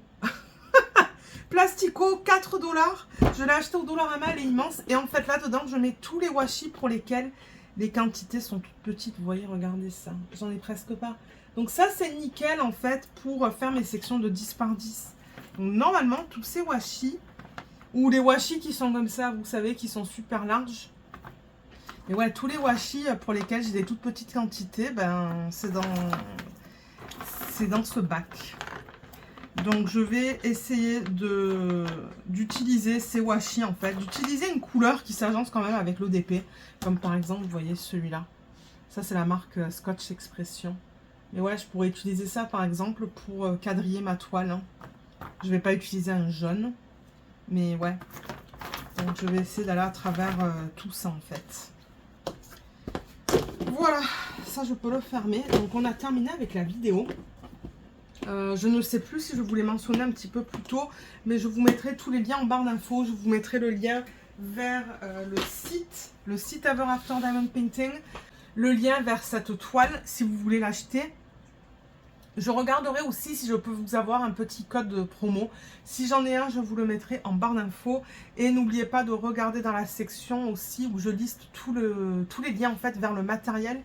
[SPEAKER 1] Plastico, 4 dollars. Je l'ai acheté au Dollarama, elle est immense. Et en fait, là-dedans, je mets tous les washi pour lesquels les quantités sont toutes petites. Vous voyez, regardez ça. J'en ai presque pas. Donc ça, c'est nickel, en fait, pour faire mes sections de 10 par 10. Donc normalement, tous ces washi, ou les washi qui sont comme ça, vous savez, qui sont super larges. Et ouais, tous les washi pour lesquels j'ai des toutes petites quantités, ben, c'est dans ce bac. Donc je vais essayer d'utiliser ces washi en fait, d'utiliser une couleur qui s'agence quand même avec l'ODP, comme par exemple vous voyez celui-là. Ça c'est la marque Scotch Expression. Mais ouais, je pourrais utiliser ça par exemple pour quadriller ma toile. Hein. Je vais pas utiliser un jaune, mais ouais. Donc je vais essayer d'aller à travers tout ça en fait. Voilà, ça je peux le fermer. Donc on a terminé avec la vidéo. Je ne sais plus si je vous l'ai mentionné un petit peu plus tôt, mais je vous mettrai tous les liens en barre d'infos. Je vous mettrai le lien vers le site Ever After Diamond Painting, le lien vers cette toile si vous voulez l'acheter. Je regarderai aussi si je peux vous avoir un petit code de promo. Si j'en ai un, je vous le mettrai en barre d'infos. Et n'oubliez pas de regarder dans la section aussi où je liste tous les liens en fait vers le matériel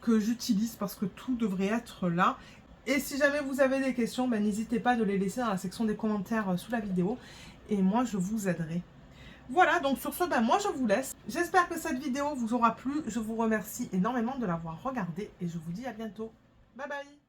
[SPEAKER 1] que j'utilise parce que tout devrait être là. Et si jamais vous avez des questions, ben, n'hésitez pas de les laisser dans la section des commentaires sous la vidéo. Et moi, je vous aiderai. Voilà, donc sur ce, ben, moi, je vous laisse. J'espère que cette vidéo vous aura plu. Je vous remercie énormément de l'avoir regardée. Et je vous dis à bientôt. Bye bye!